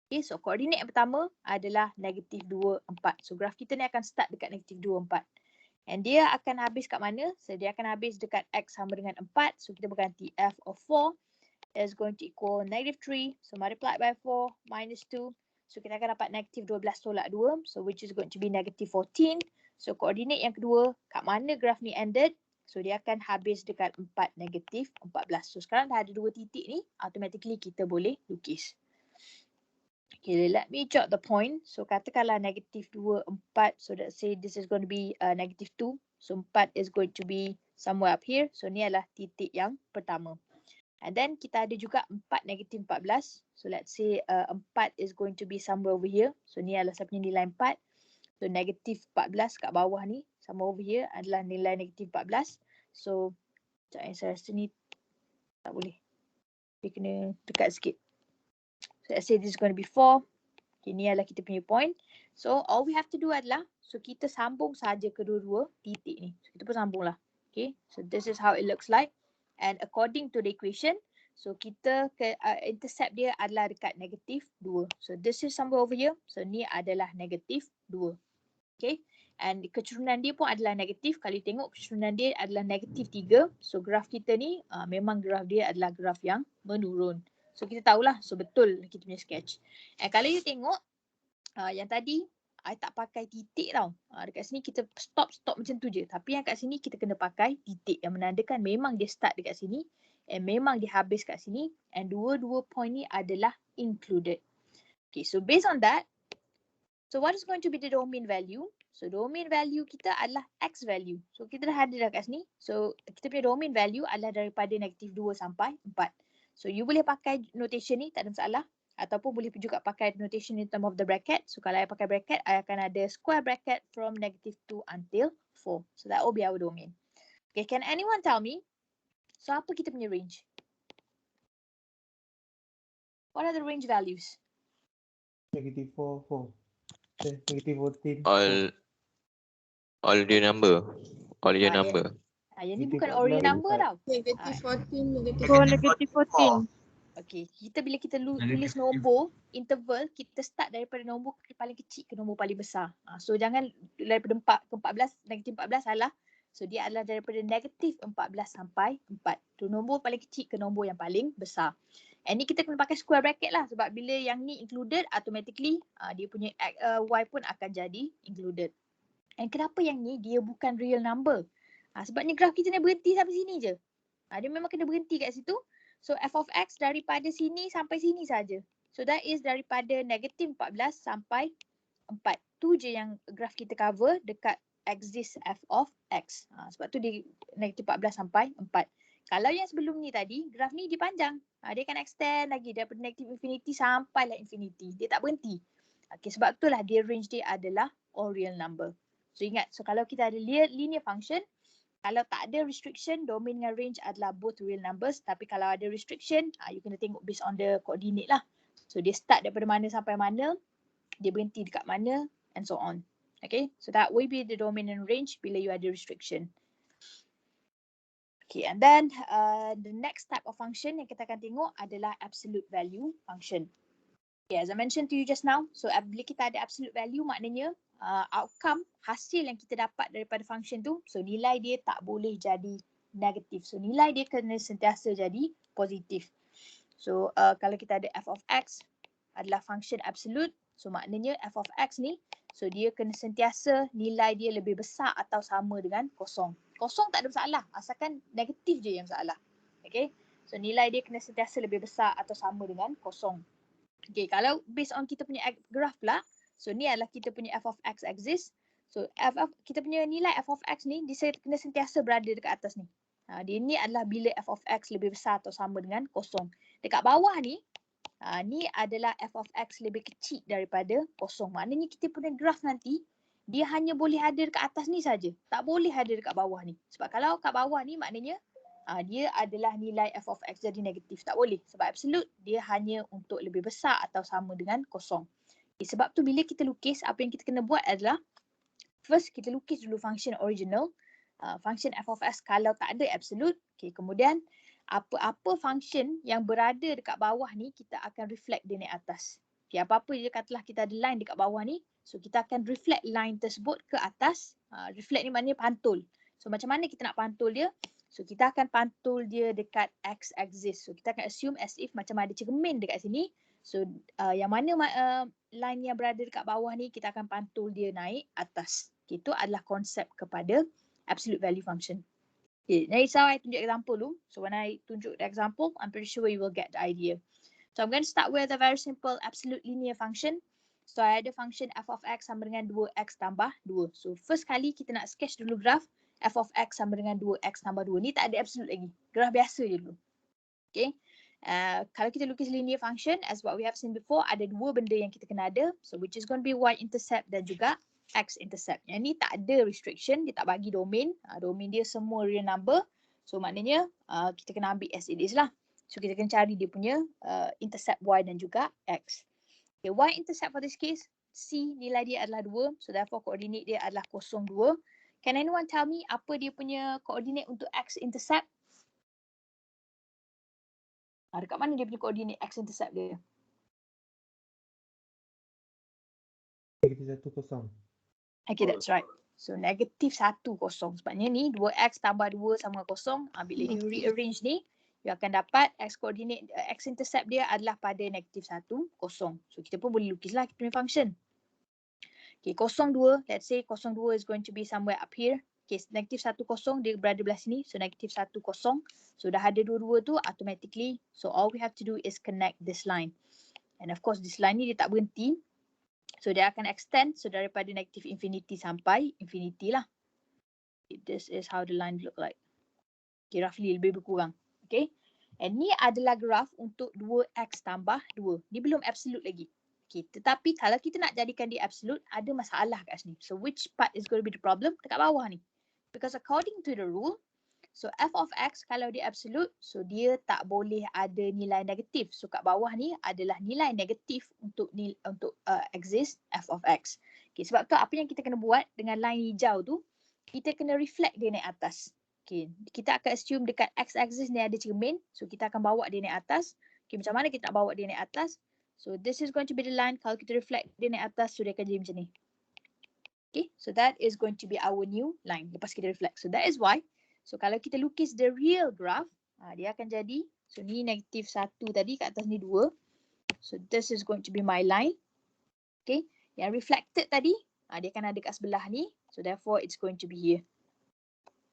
Okay, so koordinat yang pertama adalah negatif 2, 4. So graf kita ni akan start dekat negatif 2, 4. And dia akan habis kat mana? So dia akan habis dekat x sama dengan 4. So kita berganti f of 4 is going to equal negative 3. So multiplied by 4 minus 2. So kita akan dapat negatif 12 tolak 2. So which is going to be negative 14. So koordinat yang kedua, kat mana graf ni ended? So dia akan habis dekat 4 negatif 14. So sekarang dah ada dua titik ni, automatically kita boleh lukis. Okay, let me jot the point. So katakanlah negatif 2, 4. So let's say this is going to be negative 2. So 4 is going to be somewhere up here. So ni adalah titik yang pertama. And then kita ada juga 4 negatif 14. So let's say 4 is going to be somewhere over here. So ni adalah saya punya nilai 4. So negatif 14 kat bawah ni, somewhere over here adalah nilai negatif 14. So sekejap saya rasa ni tak boleh. Dia kena dekat sikit. So let's say this is going to be 4. Okay, ni adalah kita punya point. So all we have to do adalah, so kita sambung saja kedua-dua titik ni. So kita pun sambung lah. Okay, so this is how it looks like. And according to the equation, so kita intercept dia adalah dekat negatif 2. So this is somewhere over here. So ni adalah negatif 2. Okay, and kecerunan dia pun adalah negatif. Kalau tengok kecerunan dia adalah negatif 3. So graf kita ni memang graf dia adalah graf yang menurun. So kita tahulah, so betul kita punya sketch. Kalau you tengok yang tadi, I tak pakai titik tau. Dekat sini kita stop macam tu je. Tapi yang kat sini kita kena pakai titik yang menandakan memang dia start dekat sini and memang dia habis kat sini and dua-dua point ni adalah included. Okay, so based on that, so what is going to be the domain value? So domain value kita adalah x value. So kita dah ada kat sini. So kita punya domain value adalah daripada negatif 2 sampai 4. So you boleh pakai notation ni, tak ada masalah. Ataupun boleh juga pakai notation in term of the bracket. So kalau I pakai bracket, I akan ada square bracket from negative 2 until 4. So that will be our domain. Okay, can anyone tell me? So apa kita punya range? What are the range values? Negative 4, 4. Negative 14. All real number. All real Ah, number. Yang ni Negative bukan 14, all real number 4. tau. Negative 14, negative Oh, negative 14. Okay, bila kita tulis nombor, interval, kita start daripada nombor paling kecil ke nombor paling besar. So jangan daripada 4 ke 14, negatif 14 salah. So dia adalah daripada negatif 14 sampai 4. Tu nombor paling kecil ke nombor yang paling besar. And ni kita kena pakai square bracket lah sebab bila yang ni included, automatically dia punya y pun akan jadi included. And kenapa yang ni dia bukan real number? Sebabnya graf kita ni berhenti sampai sini je. Dia memang kena berhenti kat situ. So f of x daripada sini sampai sini saja. So that is daripada negatif 14 sampai 4. Tu je yang graf kita cover dekat axis f of x. Sebab tu dia negatif 14 sampai 4. Kalau yang sebelum ni tadi, graf ni dia panjang. Dia akan extend lagi daripada negatif infinity sampailah infinity. Dia tak berhenti. Okay, sebab itulah dia range dia adalah all real number. So ingat, so kalau kita ada linear function, kalau tak ada restriction, domain dengan range adalah both real numbers. Tapi kalau ada restriction, you kena tengok based on the coordinate lah. So dia start daripada mana sampai mana, dia berhenti dekat mana, and so on. Okay, so that will be the domain and range bila you ada restriction. Okay, and then the next type of function yang kita akan tengok adalah absolute value function. Okay, as I mentioned to you just now, so bila kita ada absolute value maknanya outcome, hasil yang kita dapat daripada function tu, so nilai dia tak boleh jadi negatif. So nilai dia kena sentiasa jadi positif. So kalau kita ada f of x adalah function absolute, so maknanya f of x ni, so dia kena sentiasa nilai dia lebih besar atau sama dengan kosong. Kosong tak ada masalah, asalkan negatif je yang salah. Okay, so nilai dia kena sentiasa lebih besar atau sama dengan kosong. Okay, kalau based on kita punya graph pula, so ni adalah kita punya f of x axis. So kita punya nilai f of x ni dia kena sentiasa berada dekat atas ni. Dia ni adalah bila f of x lebih besar atau sama dengan kosong. Dekat bawah ni, ni adalah f of x lebih kecil daripada kosong. Maknanya kita punya graph nanti, dia hanya boleh ada dekat atas ni saja. Tak boleh ada dekat bawah ni. Sebab kalau kat bawah ni maknanya dia adalah nilai f of x jadi negatif. Tak boleh. Sebab absolute dia hanya untuk lebih besar atau sama dengan kosong. Okay, sebab tu bila kita lukis, apa yang kita kena buat adalah first kita lukis dulu function original. Function f of x kalau tak ada absolute. Okay, kemudian apa-apa function yang berada dekat bawah ni kita akan reflect dia naik atas. Okay, apa-apa je katalah kita ada line dekat bawah ni. So kita akan reflect line tersebut ke atas. Reflect ni maknanya pantul. So macam mana kita nak pantul dia? So kita akan pantul dia dekat x axis. So kita akan assume as if macam ada cermin dekat sini. So yang mana line yang berada dekat bawah ni kita akan pantul dia naik atas. Okay, itu adalah konsep kepada absolute value function. Okay, now so I tunjuk example dulu. So when I tunjuk the example, I'm pretty sure you will get the idea. So I'm going to start with a very simple absolute linear function. So I ada function f of x sama dengan 2x tambah 2. So first kali kita nak sketch dulu graph f of x sama dengan 2x tambah 2. Ni tak ada absolute lagi. Graph biasa je dulu. Okay. Kalau kita lukis linear function, as what we have seen before, ada dua benda yang kita kena ada. So which is going to be y-intercept dan juga x-intercept. Yang ni tak ada restriction, dia tak bagi domain. Domain dia semua real number. So maknanya kita kena ambil as it is lah. So kita kena cari dia punya intercept y dan juga x. Okay, y-intercept for this case, C nilai dia adalah 2. So therefore coordinate dia adalah 0, 2. Can anyone tell me apa dia punya coordinate untuk x-intercept? Dekat mana dia punya coordinate x-intercept dia? Negatif 1, 0. Okay, that's right. So negatif 1, 0. Sebabnya ni 2x tambah 2 sama 0. Bila you rearrange ni, you akan dapat x coordinate, x-intercept dia adalah pada negatif 1, 0. So kita pun boleh lukislah kita punya function. Okay, 0, 2. Let's say 0, 2 is going to be somewhere up here. Okay, negatif 1, 0 dia berada belah sini. So negatif 1, 0. So dah ada dua-dua tu automatically. So all we have to do is connect this line. And of course this line ni dia tak berhenti. So dia akan extend. So daripada negatif infinity sampai infinity lah. This is how the line look like. Okay, roughly lebih berkurang. Okay. And ni adalah graph untuk 2x tambah 2. Ni belum absolute lagi. Okay, tetapi kalau kita nak jadikan dia absolute, ada masalah kat sini. So which part is going to be the problem? Dekat bawah ni. Because according to the rule, so f of x kalau dia absolute, so dia tak boleh ada nilai negatif. So kat bawah ni adalah nilai negatif untuk exist f of x. Okay, sebab tu apa yang kita kena buat dengan line hijau tu, kita kena reflect dia naik atas. Okay, kita akan assume dekat x-axis ni ada cermin. So kita akan bawa dia naik atas. Okay, macam mana kita nak bawa dia naik atas? So this is going to be the line. Kalau kita reflect dia naik atas, so dia akan jadi macam ni. Okay, so that is going to be our new line lepas kita reflect. So that is why. So kalau kita lukis the real graph, dia akan jadi, so ni negatif 1 tadi, kat atas ni 2. So this is going to be my line. Okay, yang reflected tadi, dia akan ada kat sebelah ni. So therefore it's going to be here.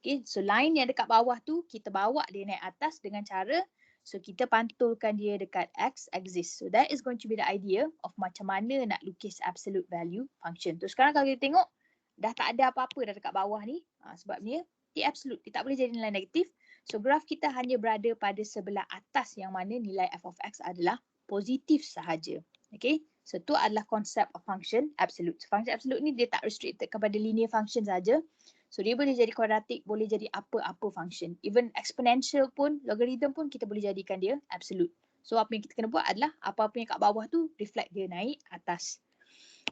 Okay, so line yang dekat bawah tu, kita bawa dia naik atas dengan cara, so kita pantulkan dia dekat x-axis. So that is going to be the idea of macam mana nak lukis absolute value function. Tu sekarang kalau kita tengok, dah tak ada apa-apa dah dekat bawah ni. Sebab dia absolute, dia tak boleh jadi nilai negatif. So graf kita hanya berada pada sebelah atas yang mana nilai f of x adalah positif sahaja. Okay, so tu adalah konsep of function absolute. So, function absolute ni dia tak restricted kepada linear function saja. So dia boleh jadi kuadratik, boleh jadi apa-apa function. Even exponential pun, logarithm pun kita boleh jadikan dia absolute. So apa yang kita kena buat adalah apa-apa yang kat bawah tu reflect dia naik atas.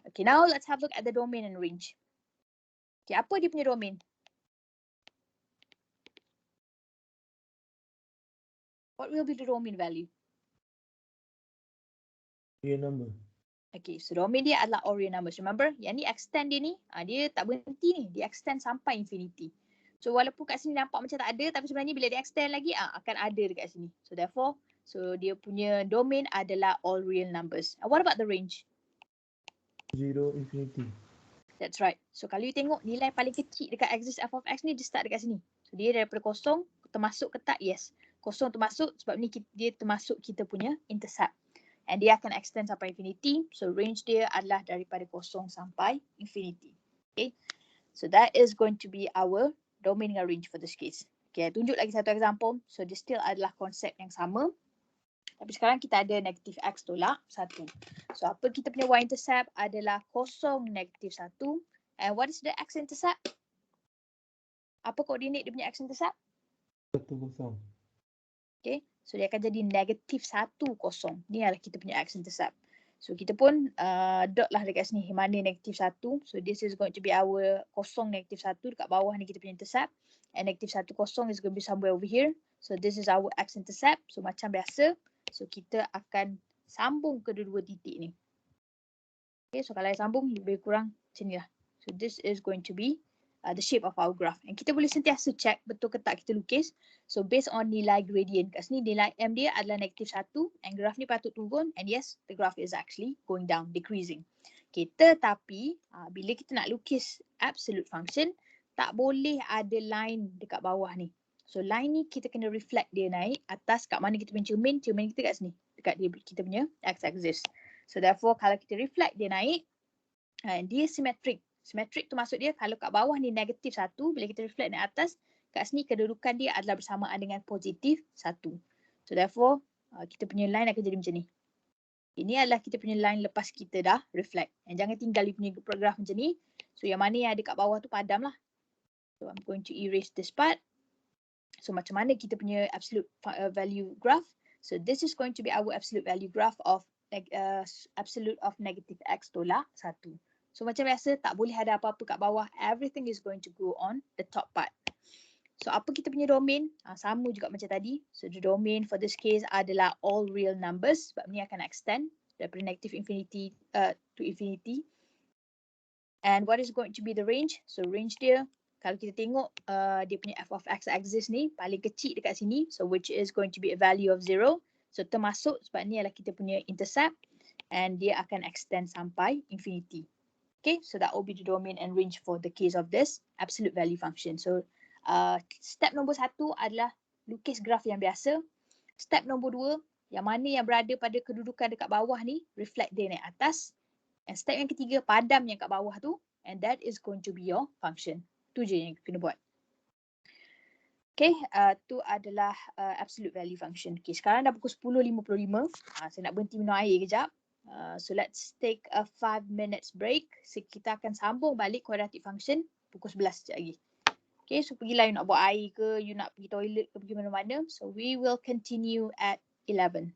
Okay, now let's have a look at the domain and range. Okay, apa dia punya domain? What will be the domain value? Real number. Okay, so domain dia adalah all real numbers. Remember, yang ni extend dia ni, dia tak berhenti ni. Dia extend sampai infinity. So walaupun kat sini nampak macam tak ada, tapi sebenarnya bila dia extend lagi, akan ada dekat sini. So therefore, so dia punya domain adalah all real numbers. What about the range? 0, infinity. That's right. So kalau you tengok nilai paling kecil dekat axis f of x ni, dia start dekat sini. So dia daripada kosong, termasuk ke tak? Yes. Kosong termasuk sebab ni dia termasuk kita punya intercept. And dia akan extend sampai infinity. So range dia adalah daripada kosong sampai infinity. Okay. So that is going to be our domain dengan range for this case. Okay, tunjuk lagi satu example. So dia still adalah konsep yang sama. Tapi sekarang kita ada negatif x tolak 1. So apa kita punya y-intercept adalah kosong negatif 1. And what is the x-intercept? Apa koordinat dia punya x-intercept? 1, 0. Okay, so dia akan jadi negatif 1, 0. Ni adalah kita punya x-intercept. So kita pun dot lah dekat sini, mana negatif 1. So this is going to be our kosong negatif 1. Dekat bawah ni kita punya intercept. And negatif 1, 0 is going to be somewhere over here. So this is our x-intercept. So macam biasa, so kita akan sambung kedua-dua titik ni. Okay, so kalau sambung lebih kurang macam ni lah. So this is going to be the shape of our graph. And kita boleh sentiasa check betul ke tak kita lukis. So based on nilai gradient. Kat sini nilai M dia adalah negatif 1. And graph ni patut turun. And yes, the graph is actually going down, decreasing. Okay, tetapi bila kita nak lukis absolute function, tak boleh ada line dekat bawah ni. So line ni kita kena reflect dia naik atas kat mana kita punya cermin. Cermin kita kat sini. Dekat dia, kita punya x-axis. So therefore kalau kita reflect dia naik, dia symmetric. Symmetric tu maksud dia kalau kat bawah ni negatif 1, bila kita reflect naik atas, kat sini kedudukan dia adalah bersamaan dengan positif 1. So therefore, kita punya line akan jadi macam ni. Ini adalah kita punya line lepas kita dah reflect. And jangan tinggal you punya graph macam ni. So yang mana yang ada kat bawah tu padam lah. So I'm going to erase this part. So macam mana kita punya absolute value graph. So this is going to be our absolute value graph of absolute of negative x tolak 1. So macam biasa, tak boleh ada apa-apa kat bawah. Everything is going to go on the top part. So apa kita punya domain? Sama juga macam tadi. So the domain for this case adalah all real numbers. Sebab ni akan extend daripada negative infinity to infinity. And what is going to be the range? So range dia, kalau kita tengok dia punya f of x axis ni, paling kecil dekat sini. So which is going to be a value of 0. So termasuk sebab ni adalah kita punya intercept. And dia akan extend sampai infinity. Okay, so that will be the domain and range for the case of this absolute value function. So step nombor 1 adalah lukis graf yang biasa. Step nombor 2, yang mana yang berada pada kedudukan dekat bawah ni, reflect dia naik atas. And step yang ketiga, padam yang kat bawah tu. And that is going to be your function. Tu je yang kena buat. Okay, tu adalah absolute value function. Okay, sekarang dah pukul 10.55. Saya nak berhenti minum air kejap. So let's take a 5 minutes break. So kita akan sambung balik quadratic function pukul 11 sekejap lagi. Okay, so pergilah you nak buat air ke, you nak pergi toilet ke, pergi mana-mana. So we will continue at 11.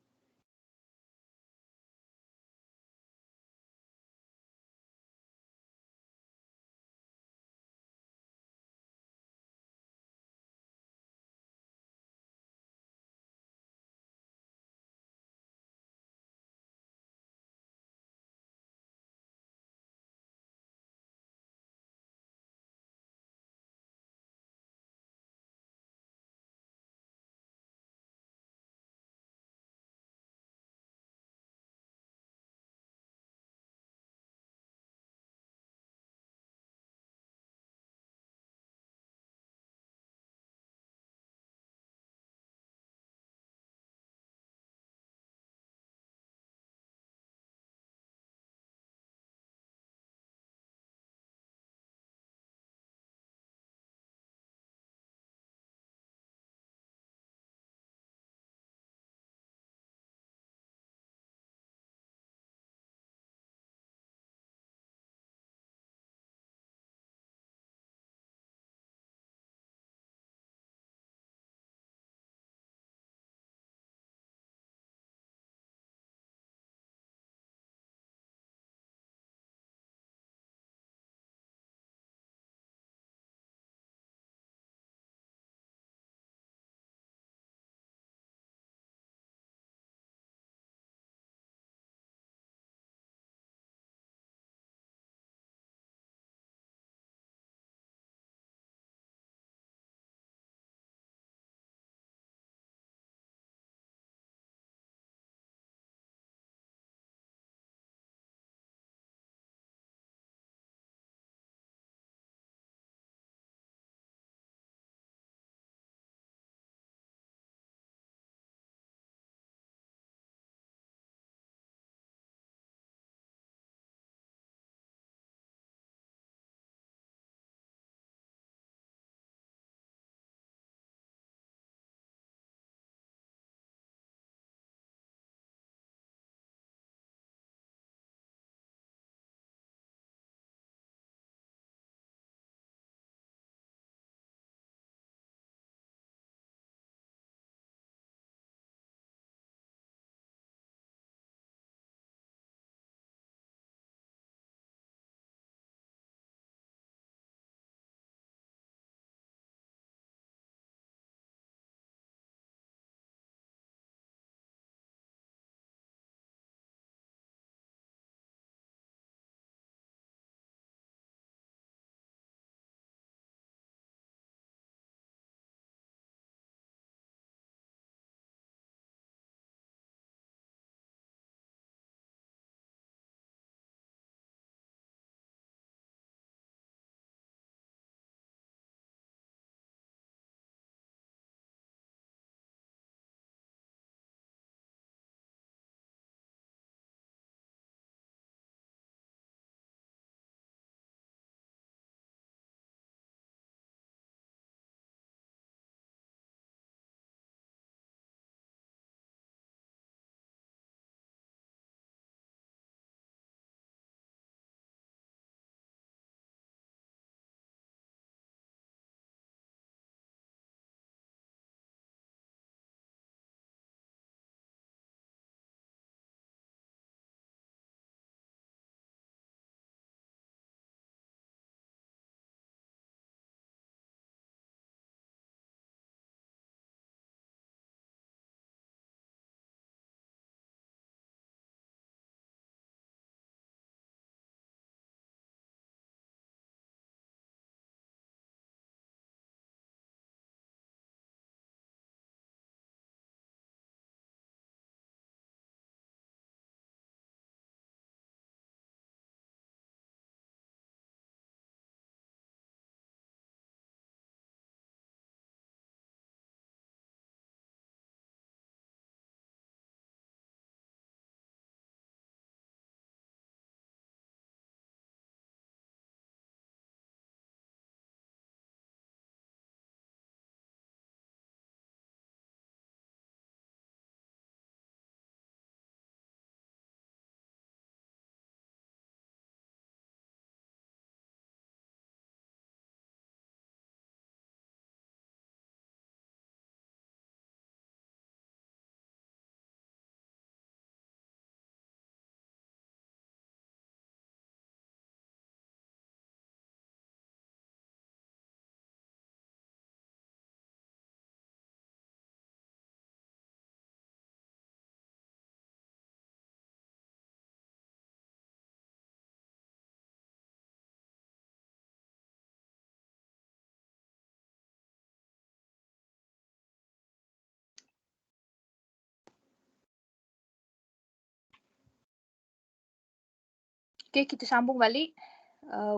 Okay, kita sambung balik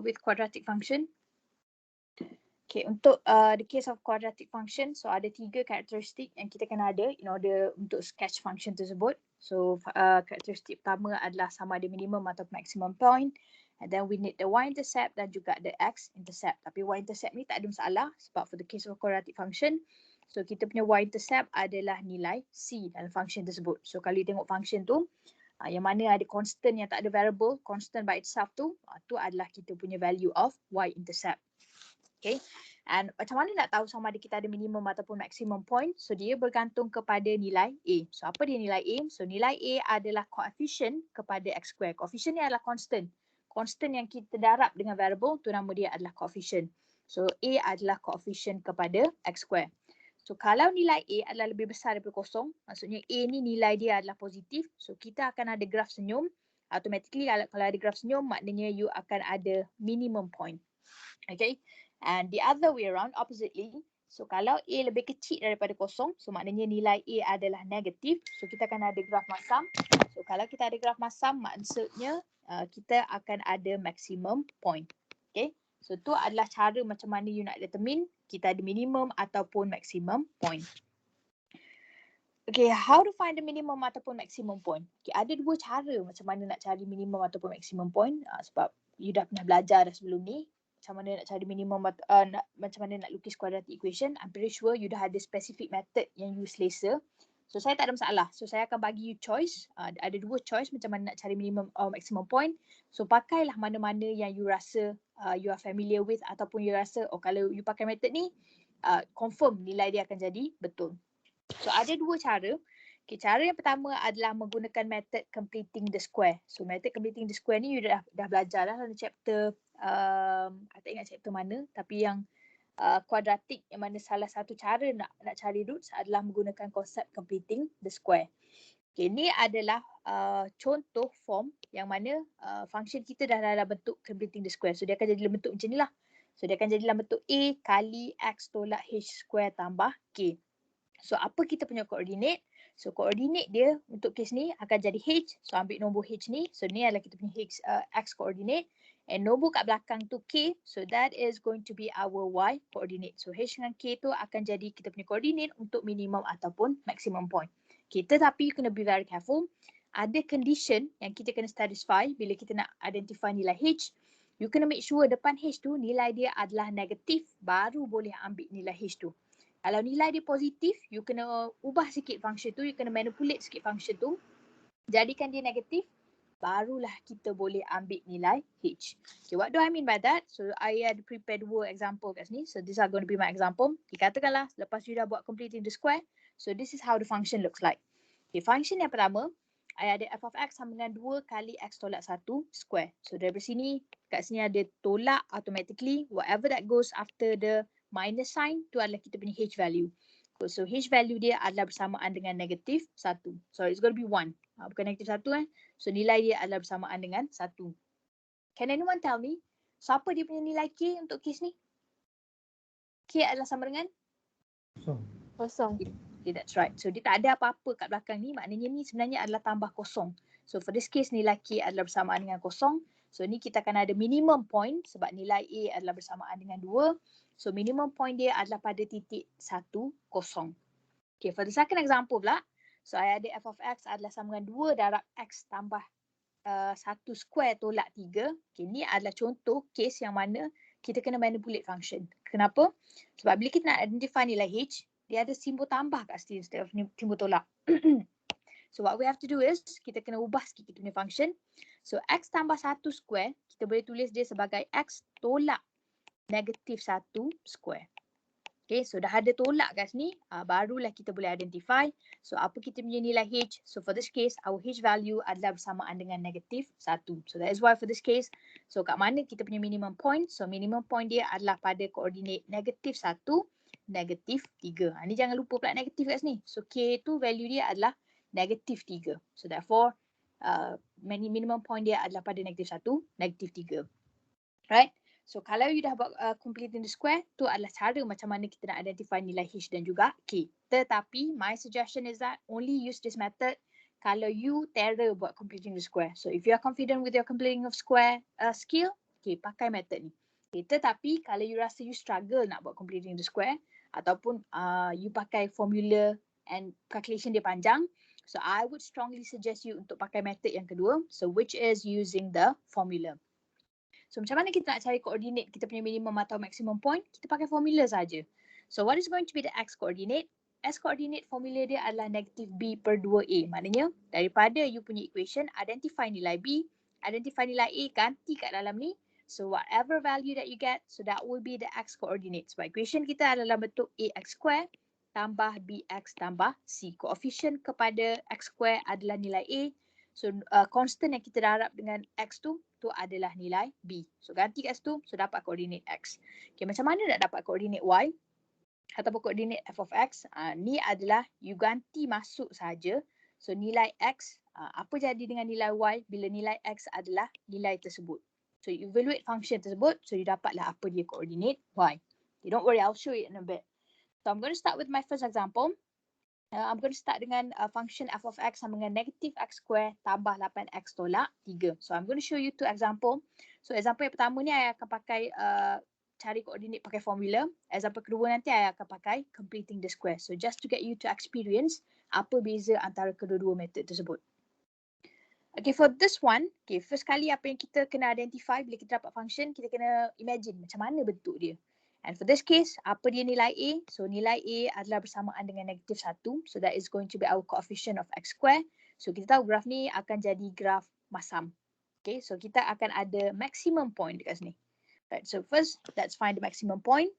with quadratic function. Okay, untuk the case of quadratic function, so ada 3 karakteristik yang kita kena ada in order untuk sketch function tersebut. So karakteristik pertama adalah sama ada minimum atau maximum point. And then we need the y-intercept dan juga the x-intercept. Tapi y-intercept ni tak ada masalah sebab for the case of quadratic function, so kita punya y-intercept adalah nilai c dalam function tersebut. So kalau you tengok function tu, yang mana ada constant yang tak ada variable, constant by itself tu, tu adalah kita punya value of y-intercept. Okay, and macam mana nak tahu sama ada kita ada minimum ataupun maximum point? So dia bergantung kepada nilai A. So apa dia nilai A? So nilai A adalah coefficient kepada x square. Coefficient ni adalah constant. Constant yang kita darab dengan variable tu nama dia adalah coefficient. So A adalah coefficient kepada x square. So kalau nilai A adalah lebih besar daripada kosong, maksudnya A ni nilai dia adalah positif. So kita akan ada graf senyum. Automatically kalau ada graf senyum, maknanya you akan ada minimum point. Okay. And the other way around, oppositely, so kalau A lebih kecil daripada kosong, so maknanya nilai A adalah negatif. So kita akan ada graf masam. So kalau kita ada graf masam, maksudnya kita akan ada maximum point. Okay. So tu adalah cara macam mana you nak determine kita ada minimum ataupun maximum point. Okay, how to find the minimum ataupun maximum point? Okay, ada 2 cara macam mana nak cari minimum ataupun maximum point. Sebab you dah pernah belajar dah sebelum ni. Macam mana nak cari minimum, macam mana nak lukis quadratic equation. I'm pretty sure you dah ada specific method yang you selesa. So saya tak ada masalah. So saya akan bagi you choice. Ada 2 choice macam mana nak cari minimum or maximum point. So pakailah mana-mana yang you rasa you are familiar with ataupun you rasa kalau you pakai method ni confirm nilai dia akan jadi betul. So ada 2 cara. Okay, cara yang pertama adalah menggunakan method completing the square. So method completing the square ni you dah belajar lah dalam chapter, I tak ingat chapter mana, tapi yang kuadratik yang mana salah satu cara nak cari roots adalah menggunakan konsep completing the square. Okay, ni adalah contoh form yang mana function kita dah dalam bentuk completing the square. So dia akan jadi dalam bentuk macam ni lah. So dia akan jadi dalam bentuk A kali X tolak H square tambah K. So apa kita punya koordinat? So koordinat dia untuk kes ni akan jadi H. So ambil nombor H ni. So ni adalah kita punya X koordinat. And nombor kat belakang tu K. So that is going to be our Y koordinat. So H dengan K tu akan jadi kita punya koordinat untuk minimum ataupun maximum point. Okay, tetapi you kena be very careful. Ada condition yang kita kena satisfy bila kita nak identify nilai H. You kena make sure depan H tu nilai dia adalah negatif. Baru boleh ambil nilai H tu. Kalau nilai dia positif, you kena ubah sikit function tu, you kena manipulate sikit function tu, jadikan dia negatif, barulah kita boleh ambil nilai H. Okay, what do I mean by that? So, I had prepared 2 example kat sini. So, these are going to be my example. Katakanlah, lepas you dah buat completing the square, so this is how the function looks like. Okay, function yang pertama, I ada f of x sama dengan 2 kali x tolak 1 square. So, dari sini, kat sini ada tolak automatically, whatever that goes after the minus sign tu adalah kita punya H value. So H value dia adalah bersamaan dengan negatif 1. Sorry, it's going to be 1. Bukan negatif 1 So nilai dia adalah bersamaan dengan 1. Can anyone tell me siapa dia punya nilai K untuk kes ni? K adalah sama dengan? Kosong. Okay, that's right. So dia tak ada apa-apa kat belakang ni. Maknanya ni sebenarnya adalah tambah kosong. So for this case nilai K adalah bersamaan dengan kosong. So ni kita akan ada minimum point sebab nilai A adalah bersamaan dengan 2. So minimum point dia adalah pada titik 1, 0. Okay, for the second example pula. So I ada f of x adalah sama dengan 2 darab x tambah 1 square tolak 3. Okay, ni adalah contoh case yang mana kita kena manipulate function. Kenapa? Sebab bila kita nak identify nilai H, dia ada simbol tambah kat situ instead of simbol tolak. So what we have to do is, kita kena ubah sikit kita punya function. So x tambah 1 square, kita boleh tulis dia sebagai x tolak negatif 1 square. Okay, so dah ada tolak kat sini, barulah kita boleh identify. So apa kita punya nilai H? So for this case, our H value adalah bersamaan dengan negatif 1. So that is why for this case, so kat mana kita punya minimum point? So minimum point dia adalah pada koordinat negatif 1, negatif 3. Ni jangan lupa pula negatif kat sini. So K tu value dia adalah negatif 3. So therefore, minimum point dia adalah pada negatif 1, negatif 3. Right? So kalau you dah buat completing the square, tu adalah cara macam mana kita nak identify nilai H dan juga K. Tetapi my suggestion is that only use this method kalau you terror buat completing the square. So if you are confident with your completing of square skill, okay, pakai method ni. Okay, tetapi kalau you rasa you struggle nak buat completing the square ataupun you pakai formula and calculation dia panjang, so I would strongly suggest you untuk pakai method yang kedua, so which is using the formula. So macam mana kita nak cari koordinat kita punya minimum atau maximum point? Kita pakai formula saja. So what is going to be the x coordinate? S coordinate formula dia adalah negative b per 2a. Maknanya daripada you punya equation, identify nilai b, identify nilai a, ganti kat dalam ni. So whatever value that you get, so that will be the x coordinate. Sebab equation kita adalah bentuk ax square tambah bx tambah c. Coefficient kepada x square adalah nilai a. So constant yang kita darab dengan x tu adalah nilai b. So ganti kat situ, so dapat koordinat x. Okay, macam mana nak dapat koordinat y? Ataupun koordinat f of x, ni adalah you ganti masuk saja. So nilai x, apa jadi dengan nilai y bila nilai x adalah nilai tersebut. So you evaluate function tersebut, so you dapatlah apa dia koordinat y. Okay, don't worry, I'll show you in a bit. So I'm going to start with my first example. I'm going to start dengan function f of x sama dengan negative x square tambah 8x tolak 3. So I'm going to show you two example. So example yang pertama ni I akan pakai cari koordinat pakai formula. Example kedua nanti I akan pakai completing the square. So just to get you to experience apa beza antara kedua-dua method tersebut. Okay, for this one, okay, first kali apa yang kita kena identify bila kita dapat function, kita kena imagine macam mana bentuk dia. And for this case, apa dia nilai A? So nilai A adalah bersamaan dengan negatif 1. So that is going to be our coefficient of x square. So kita tahu graf ni akan jadi graf masam. Okay, so kita akan ada maximum point dekat sini. Right, so first, let's find the maximum point.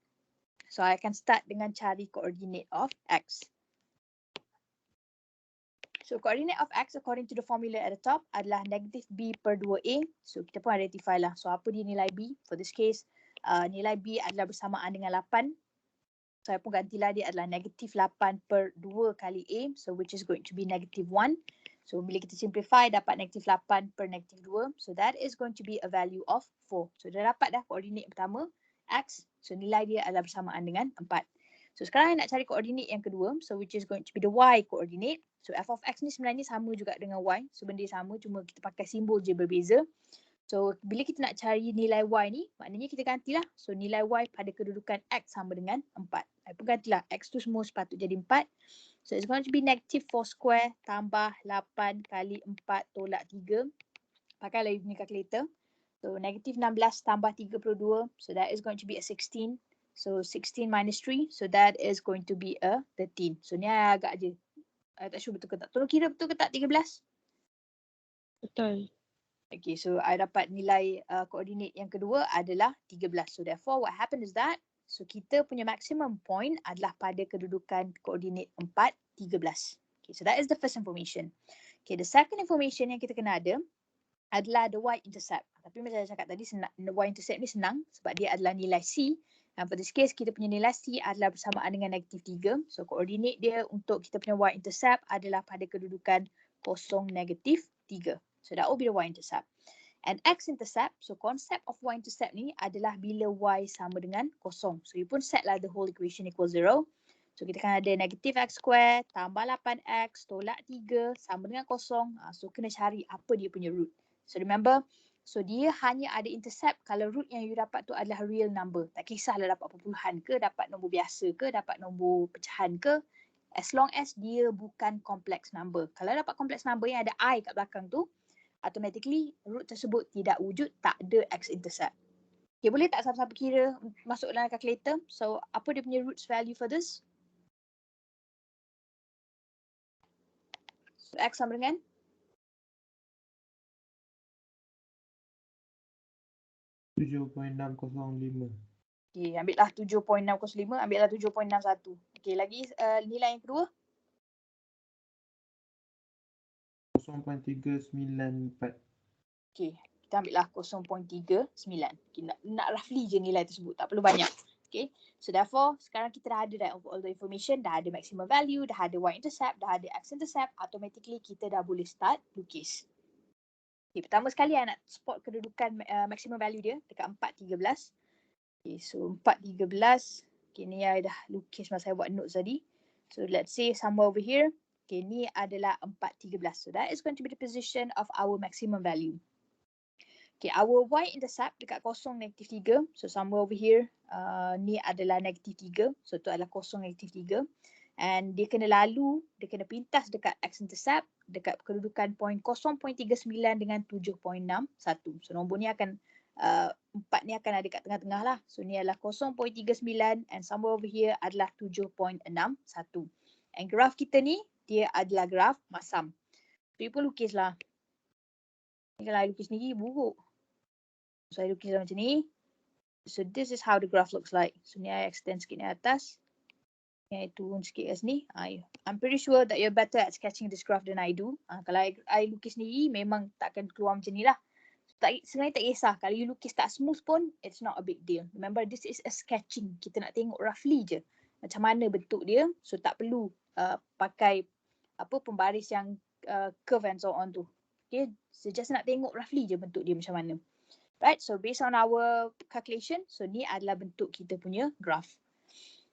So I akan start dengan cari coordinate of x. So coordinate of x according to the formula at the top adalah negative b per 2a. So kita pun identify lah. So apa dia nilai b? For this case, nilai b adalah bersamaan dengan 8. So saya pun gantilah dia adalah negatif 8 per 2 kali a. So which is going to be negative 1. So bila kita simplify dapat negatif 8 per negatif 2. So that is going to be a value of 4. So dah dapat dah koordinat pertama x. So nilai dia adalah bersamaan dengan 4. So sekarang nak cari koordinat yang kedua. So which is going to be the y coordinate. So f of x ni sebenarnya sama juga dengan y. So benda sama cuma kita pakai simbol je berbeza. So bila kita nak cari nilai y ni, maknanya kita gantilah. So nilai y pada kedudukan x sama dengan 4. Saya pun gantilah. X tu semua sepatut jadi 4. So it's going to be negative 4 square tambah 8 kali 4 tolak 3. Pakailah you punya calculator. So negative 16 tambah 32. So that is going to be a 16. So 16 minus 3. So that is going to be a 13. So ni agak je. I tak sure betul ke tak. Tolong kira betul ke tak 13? Betul. Okay, so I dapat nilai koordinat yang kedua adalah 13. So therefore what happened is that, so kita punya maximum point adalah pada kedudukan koordinat 4, 13. Okay, so that is the first information. Okay, the second information yang kita kena ada adalah the y-intercept. Tapi macam saya cakap tadi, y-intercept ni senang sebab dia adalah nilai c. And for this case, kita punya nilai c adalah bersamaan dengan negatif 3. So koordinat dia untuk kita punya y-intercept adalah pada kedudukan 0, negatif 3. So that will be the y-intercept. And x-intercept, so concept of y-intercept ni adalah bila y sama dengan 0. So you pun set lah the whole equation equals 0. So kita kan ada negatif x square tambah 8x tolak 3 sama dengan 0. So kena cari apa dia punya root. So remember, so dia hanya ada intercept kalau root yang you dapat tu adalah real number. Tak kisahlah dapat perpuluhan ke, dapat nombor biasa ke, dapat nombor pecahan ke. As long as dia bukan complex number. Kalau dapat complex number yang ada I kat belakang tu, automatically root tersebut tidak wujud, tak ada x-intercept. Okay, boleh tak siapa-siapa kira masuk dalam calculator? So apa dia punya roots value for this? So x sama dengan? .605. Okay, ambil lah 7.605, ambil lah 7.61. Okay, lagi nilai yang kedua? 0.394. Okay, kita ambil lah 0.39. Okay, nak roughly je nilai tersebut, tak perlu banyak. Okay, so therefore sekarang kita dah ada all the information, dah ada maximum value, dah ada y-intercept, dah ada x-intercept, automatically kita dah boleh start lukis. Okay, pertama sekali I nak spot kedudukan maximum value dia dekat 4, 13. Okay, so 4, 13. Okay, ni I dah lukis masa saya buat notes tadi. So let's say somewhere over here. Okay, ni adalah 4, 13. So that is going to be the position of our maximum value. Okay, our y-intercept dekat 0, -3. So somewhere over here, ni adalah -3. So tu adalah 0, -3. And dia kena pintas dekat x-intercept dekat kedudukan point 0.39 dengan 7.61. So nombor ni akan 4 ni akan ada kat tengah-tengah lah. So ni adalah 0.39 and somewhere over here adalah 7.61. And graf kita ni, dia adalah graf masam. So you pun lukis lah. Ni kalau I lukis sendiri buruk. So I lukis macam ni. So this is how the graph looks like. So ni I extend sikit ni atas. Ni I turun sikit kat sini. I'm pretty sure that you're better at sketching this graph than I do. Kalau I lukis sendiri memang takkan keluar macam ni lah. Sebenarnya tak kisah. Kalau you lukis tak smooth pun, it's not a big deal. Remember, this is a sketching. Kita nak tengok roughly je macam mana bentuk dia. So tak perlu pakai pembaris yang curve and so on tu. Okay, so just nak tengok roughly je bentuk dia macam mana. Right, so based on our calculation, so ni adalah bentuk kita punya graph.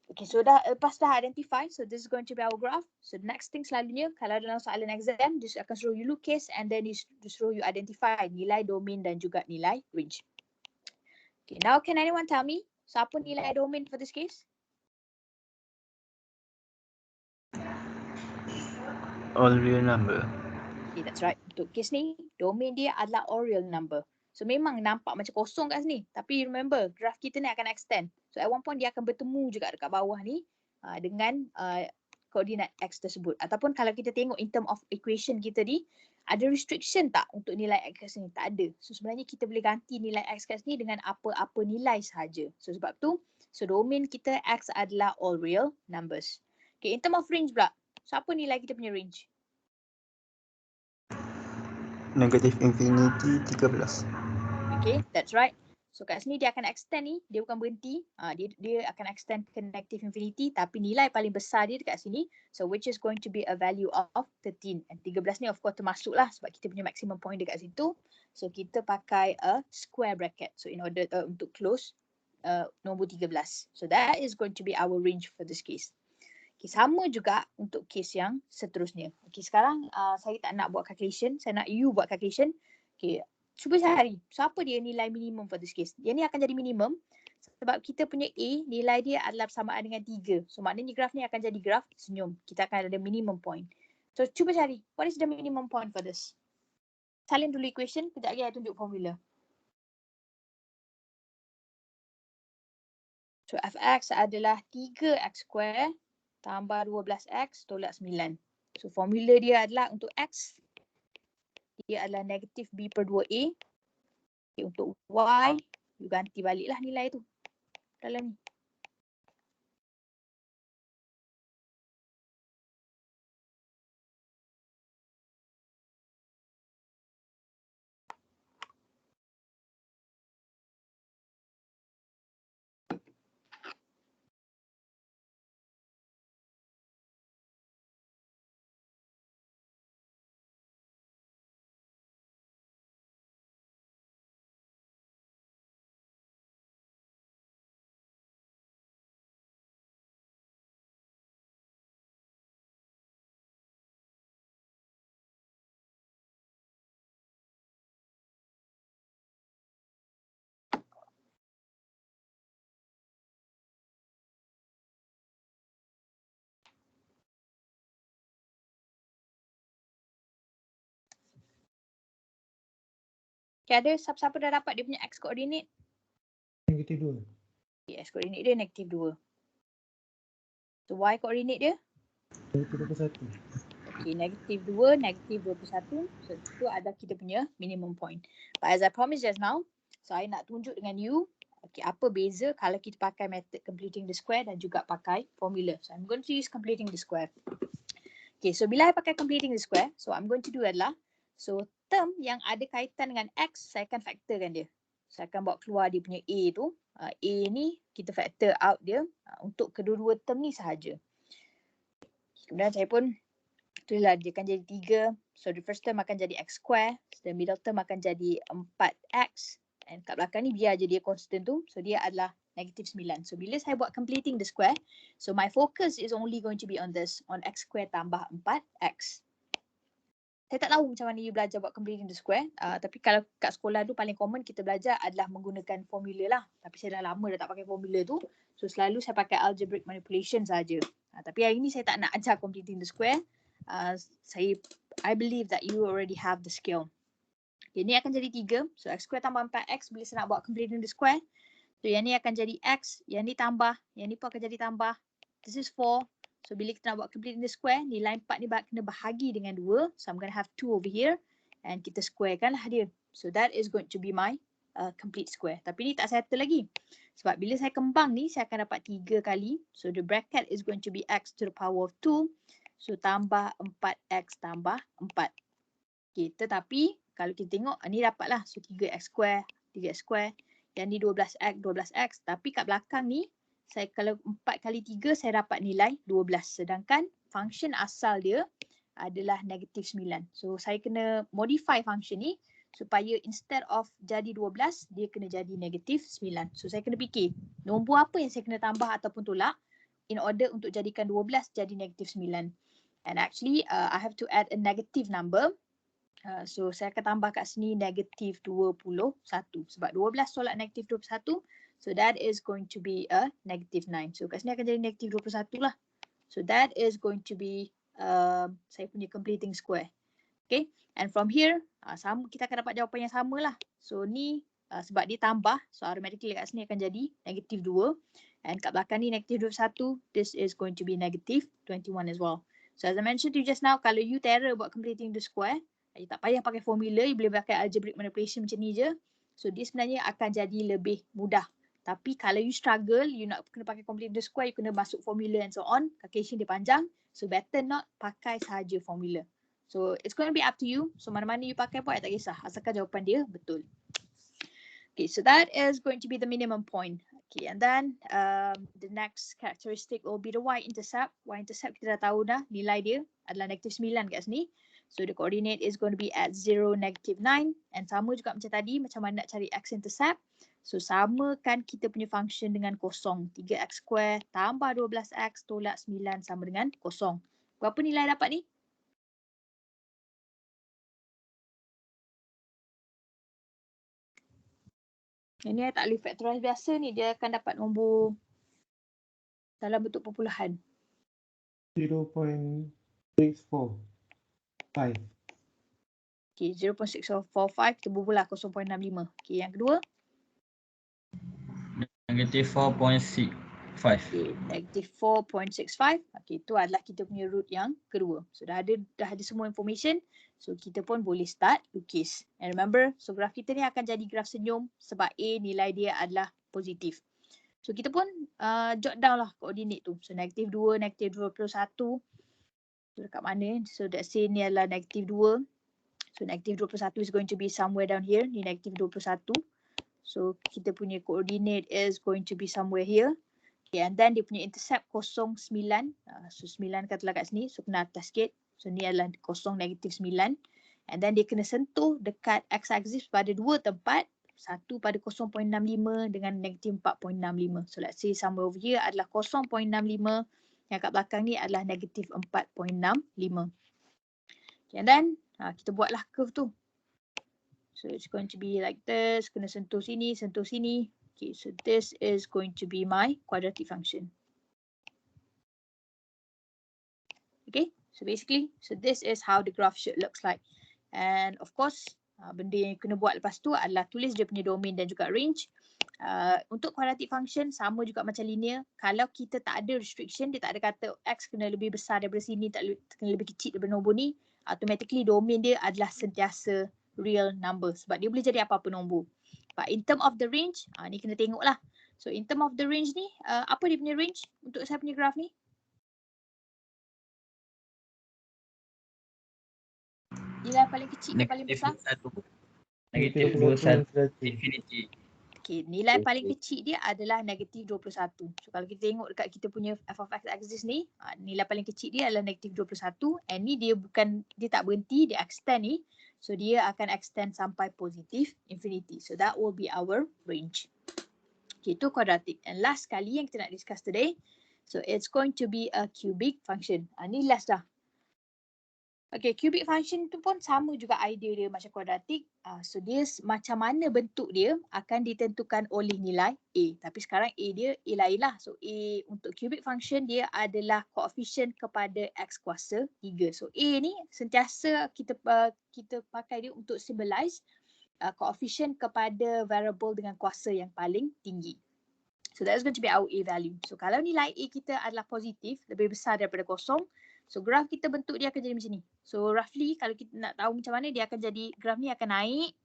Okay, so lepas dah identify, so this is going to be our graph. So the next thing selalunya, kalau dalam soalan exam, dia akan suruh you lukis and then dia suruh you identify nilai domain dan juga nilai range. Okay, now can anyone tell me, so apa nilai domain for this case? All real number. Okay, that's right. Untuk case ni, domain dia adalah all real number. So memang nampak macam kosong kat sini. Tapi remember, graph kita ni akan extend. So at one point dia akan bertemu juga dekat bawah ni dengan koordinat X tersebut. Ataupun kalau kita tengok in term of equation kita ni, ada restriction tak untuk nilai X kat sini? Tak ada. So sebenarnya kita boleh ganti nilai X kat sini dengan apa-apa nilai sahaja. So sebab tu, so domain kita X adalah all real numbers. Okay, in term of range pula. So apa nilai kita punya range? Negative infinity 13. Okay, that's right. So kat sini dia akan extend ni, dia bukan berhenti. Dia akan extend ke negative infinity tapi nilai paling besar dia dekat sini. So which is going to be a value of 13. And 13 ni of course termasuk lah sebab kita punya maximum point dekat situ. So kita pakai a square bracket. So in order untuk close nombor 13. So that is going to be our range for this case. Okay, sama juga untuk case yang seterusnya. Okay, sekarang saya tak nak buat calculation. Saya nak you buat calculation. Okay, cuba cari. So, apa dia nilai minimum for this case? Yang ni akan jadi minimum sebab kita punya A, nilai dia adalah bersamaan dengan 3. So, maknanya graf ni akan jadi graf senyum. Kita akan ada minimum point. So, cuba cari. What is the minimum point for this? Salin dulu equation. Kejap lagi saya tunjuk formula. So, fx adalah 3x square tambah 12x tolak 9. So formula dia adalah untuk x, dia adalah negatif b per 2a. Okay, untuk y, you ganti baliklah nilai tu dalam ni. Okay, ada siapa-siapa dah dapat dia punya x coordinate? Negatif 2. Okay, x coordinate dia negatif 2. So y coordinate dia? Negatif 21. Okay, negatif 2, negatif 21. So itu adalah kita punya minimum point. But as I promised just now, so I nak tunjuk dengan you, okay, apa beza kalau kita pakai method completing the square dan juga pakai formula. So I'm going to use completing the square. Okay, so bila I pakai completing the square, so I'm going to do adalah, so term yang ada kaitan dengan x, saya akan factorkan dia. Saya akan bawa keluar dia punya A tu. A ni kita factor out dia untuk kedua-dua term ni sahaja. Kemudian saya pun tulislah dia akan jadi 3. So the first term akan jadi x square. The middle term akan jadi 4x. And kat belakang ni biar je dia constant tu. So dia adalah negative 9. So bila saya buat completing the square, so my focus is only going to be on this, on x square tambah 4x. Saya tak tahu macam mana you belajar buat completing the square. Tapi kalau kat sekolah tu paling common kita belajar adalah menggunakan formula lah. Tapi saya dah lama dah tak pakai formula tu. So selalu saya pakai algebraic manipulation saja. Tapi hari ni saya tak nak ajar completing the square. I believe that you already have the skill. Okay, ni akan jadi 3. So x square tambah 4x bila saya nak buat completing the square. So yang ni akan jadi x, yang ni tambah, yang ni pun akan jadi tambah. This is 4. So bila kita nak buat completing the square, nilai 4 ni kena bahagi dengan 2. So I'm going to have 2 over here. And kita squarekan lah dia. So that is going to be my complete square. Tapi ni tak settle lagi. Sebab bila saya kembang ni, saya akan dapat 3 kali. So the bracket is going to be x to the power of 2. So tambah 4x tambah 4. Okay, tetapi kalau kita tengok, ni dapat lah. So 3x square, 3x square. Yang ni 12x, 12x. Tapi kat belakang ni, saya kalau 4 kali 3 saya dapat nilai 12. Sedangkan function asal dia adalah negatif 9. So saya kena modify function ni supaya instead of jadi 12 dia kena jadi negatif 9. So saya kena fikir nombor apa yang saya kena tambah ataupun tolak in order untuk jadikan 12 jadi negatif 9. And actually I have to add a negative number. So saya akan tambah kat sini negatif 21 sebab 12 tolak negatif 21. So that is going to be a negative 9. So kat sini akan jadi negatif 21 lah. So that is going to be saya punya completing square. Okay. And from here, sama, kita akan dapat jawapan yang sama lah. So ni sebab dia tambah. So automatically kat sini akan jadi negatif 2. And kat belakang ni negatif 21. This is going to be negative 21 as well. So as I mentioned to you just now, kalau you terror buat completing the square, you tak payah pakai formula. You boleh pakai algebraic manipulation macam ni je. So dia sebenarnya akan jadi lebih mudah. Tapi kalau you struggle, you nak kena pakai complete the square, you kena masuk formula and so on. Calculation dia panjang. So better not pakai sahaja formula. So it's going to be up to you. So mana-mana you pakai pun tak kisah. Asalkan jawapan dia betul. Okay, so that is going to be the minimum point. Okay, and then the next characteristic will be the y-intercept. Y-intercept kita dah tahu dah nilai dia adalah negatif 9 kat sini. So the coordinate is going to be at 0, negative 9. And sama juga macam tadi, macam mana nak cari x-intercept. So samakan kita punya function dengan kosong. 3x square tambah 12x tolak 9 sama dengan kosong. Berapa nilai dapat ni? Yang ni tak boleh factorize biasa ni. Dia akan dapat nombor dalam bentuk perpuluhan. 0.645. Okay, 0.645 kita bubuh lah 0.65. Okay, yang kedua? Negative 4.65. Okay, negative 4.65. Okay, itu adalah kita punya root yang kedua. So dah ada semua information. So kita pun boleh start lukis. And remember, so graf kita ni akan jadi graf senyum sebab A nilai dia adalah positif. So kita pun jot down lah koordinat tu. So negatif 2, negatif 21. So dekat mana? So let's say ni adalah negatif 2. So negatif 21 is going to be somewhere down here. Ni negatif 21. So kita punya coordinate is going to be somewhere here. Okay, and then dia punya intercept 0, 9. So 9 katalah kat sini. So kena atas sikit. So ni adalah 0, negatif 9. And then dia kena sentuh dekat x-axis pada 2 tempat. Satu pada 0.65 dengan negatif 4.65. So let's say somewhere over here adalah 0.65. Yang kat belakang ni adalah negatif 4.65. Okay, and then kita buatlah curve tu. So it's going to be like this. Kena sentuh sini, sentuh sini. Okay, so this is going to be my quadratic function. Okay, so basically, so this is how the graph should looks like. And of course, benda yang kena buat lepas tu adalah tulis dia punya domain dan juga range. Untuk quadratic function sama juga macam linear. Kalau kita tak ada restriction, dia tak ada kata x kena lebih besar daripada sini, kena lebih kecil daripada nombor ni, automatically domain dia adalah sentiasa real number sebab dia boleh jadi apa-apa nombor. But in term of the range, ni kena tengok lah. So in term of the range ni, apa dia punya range untuk saya punya graph ni? Nilai paling kecil dan paling besar? Negatif 21 infinity. Okay, nilai paling kecil dia adalah negatif 21. So kalau kita tengok dekat kita punya f of x axis ni, nilai paling kecil dia adalah negatif 21. And ni dia tak berhenti, dia extend ni. So dia akan extend sampai positif infinity. So that will be our range. Okay, itu quadratic. And last kali yang kita nak discuss today, so it's going to be a cubic function. Ni last dah. Okay, cubic function tu pun sama juga idea dia macam quadratic. So dia macam mana bentuk dia akan ditentukan oleh nilai A. Tapi sekarang A dia A lain lah. So A untuk cubic function dia adalah koefisien kepada X kuasa 3. So A ni sentiasa kita pakai dia untuk symbolize koefisien kepada variable dengan kuasa yang paling tinggi. So that's going to be our A value. So kalau nilai A kita adalah positif, lebih besar daripada kosong, so graf kita bentuk dia akan jadi macam ni. So roughly kalau kita nak tahu macam mana dia akan jadi, graf ni akan naik,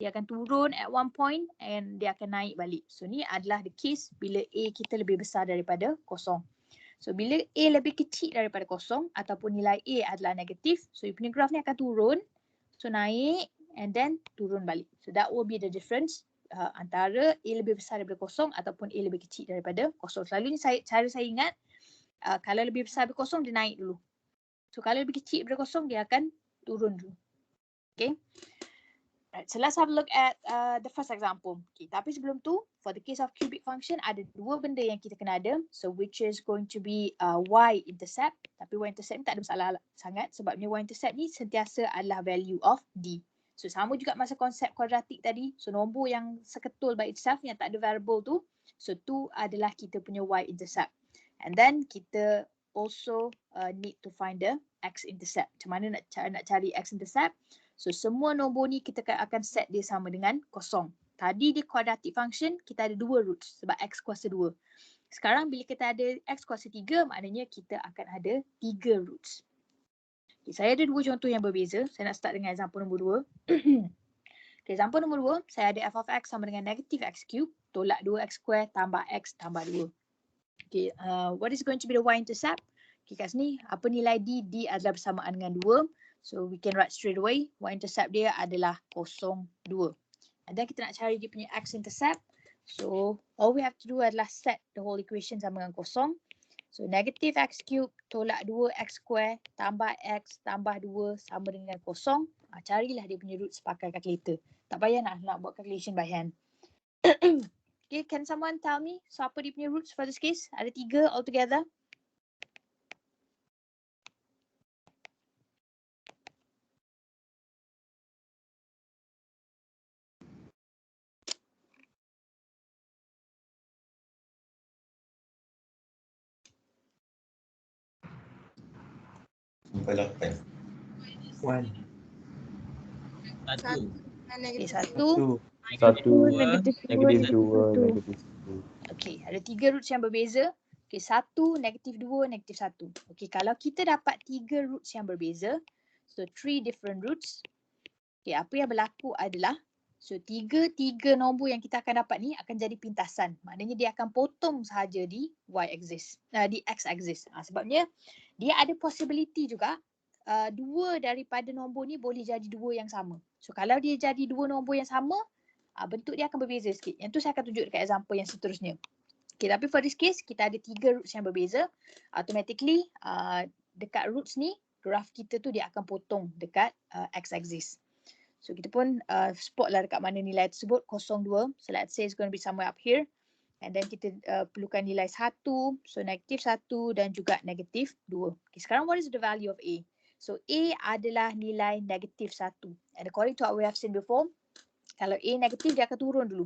dia akan turun at one point and dia akan naik balik. So ni adalah the case bila A kita lebih besar daripada kosong. So bila A lebih kecil daripada kosong ataupun nilai A adalah negatif, so you punya graf ni akan turun, so naik and then turun balik. So that will be the difference antara A lebih besar daripada kosong ataupun A lebih kecil daripada kosong. Selalunya cara saya ingat, kalau lebih besar daripada kosong dia naik dulu. So kalau lebih kecil daripada kosong dia akan turun dulu. Okay. Right, so let's have a look at the first example. Okay, tapi sebelum tu, for the case of cubic function ada dua benda yang kita kena ada. So which is going to be y-intercept. Tapi y-intercept ni tak ada masalah sangat sebabnya y-intercept ni sentiasa adalah value of d. So sama juga masa konsep kuadratik tadi. So nombor yang seketul by itself yang tak ada variable tu. So tu adalah kita punya y-intercept. And then kita also need to find the x-intercept. Macam mana nak cari x-intercept? So semua nombor ni kita akan set dia sama dengan kosong. Tadi di quadratic function kita ada dua roots sebab x kuasa 2. Sekarang bila kita ada x kuasa 3 maknanya kita akan ada 3 roots. Okay, saya ada dua contoh yang berbeza. Saya nak start dengan example nombor 2. Okay, example nombor 2, saya ada f of x sama dengan negatif x cube tolak 2x square tambah x tambah 2. Okay, what is going to be the y-intercept? Okay, kat sini apa nilai d? D adalah bersamaan dengan 2. So we can write straight away, y-intercept dia adalah 0, 2. And then kita nak cari dia punya x-intercept. So all we have to do adalah set the whole equation sama dengan 0. So negatif x cube tolak 2x square tambah x tambah 2 sama dengan 0. Carilah dia punya roots pakai calculator. Tak payah nak buat calculation by hand. Okay, can someone tell me so apa dia punya roots for this case? Ada 3 altogether. One. Satu. Okay, 1. Satu, negatif negatif 2, satu. negatif 1. Okay, ada 3 roots yang berbeza. Okay, 1, negatif 2, negatif 1. Okay, kalau kita dapat 3 roots yang berbeza, so 3 different roots. Okay, apa yang berlaku adalah, so 3 nombor yang kita akan dapat ni akan jadi pintasan. Maknanya dia akan potong sahaja di y-axis, di x-axis. Sebabnya dia ada possibility juga, 2 daripada nombor ni boleh jadi 2 yang sama. So kalau dia jadi 2 nombor yang sama, bentuk dia akan berbeza sikit. Yang tu saya akan tunjuk dekat example yang seterusnya. Okay, tapi for this case, kita ada 3 roots yang berbeza. Automatically, dekat roots ni, graf kita tu dia akan potong dekat x-axis. So kita pun spot lah dekat mana nilai tersebut, 0, 2. So let's say it's going to be somewhere up here. And then kita perlukan nilai 1, so negatif 1 dan juga negatif 2. Okay, sekarang what is the value of A? So A adalah nilai negatif 1. And according to what we have seen before, kalau A negatif dia akan turun dulu.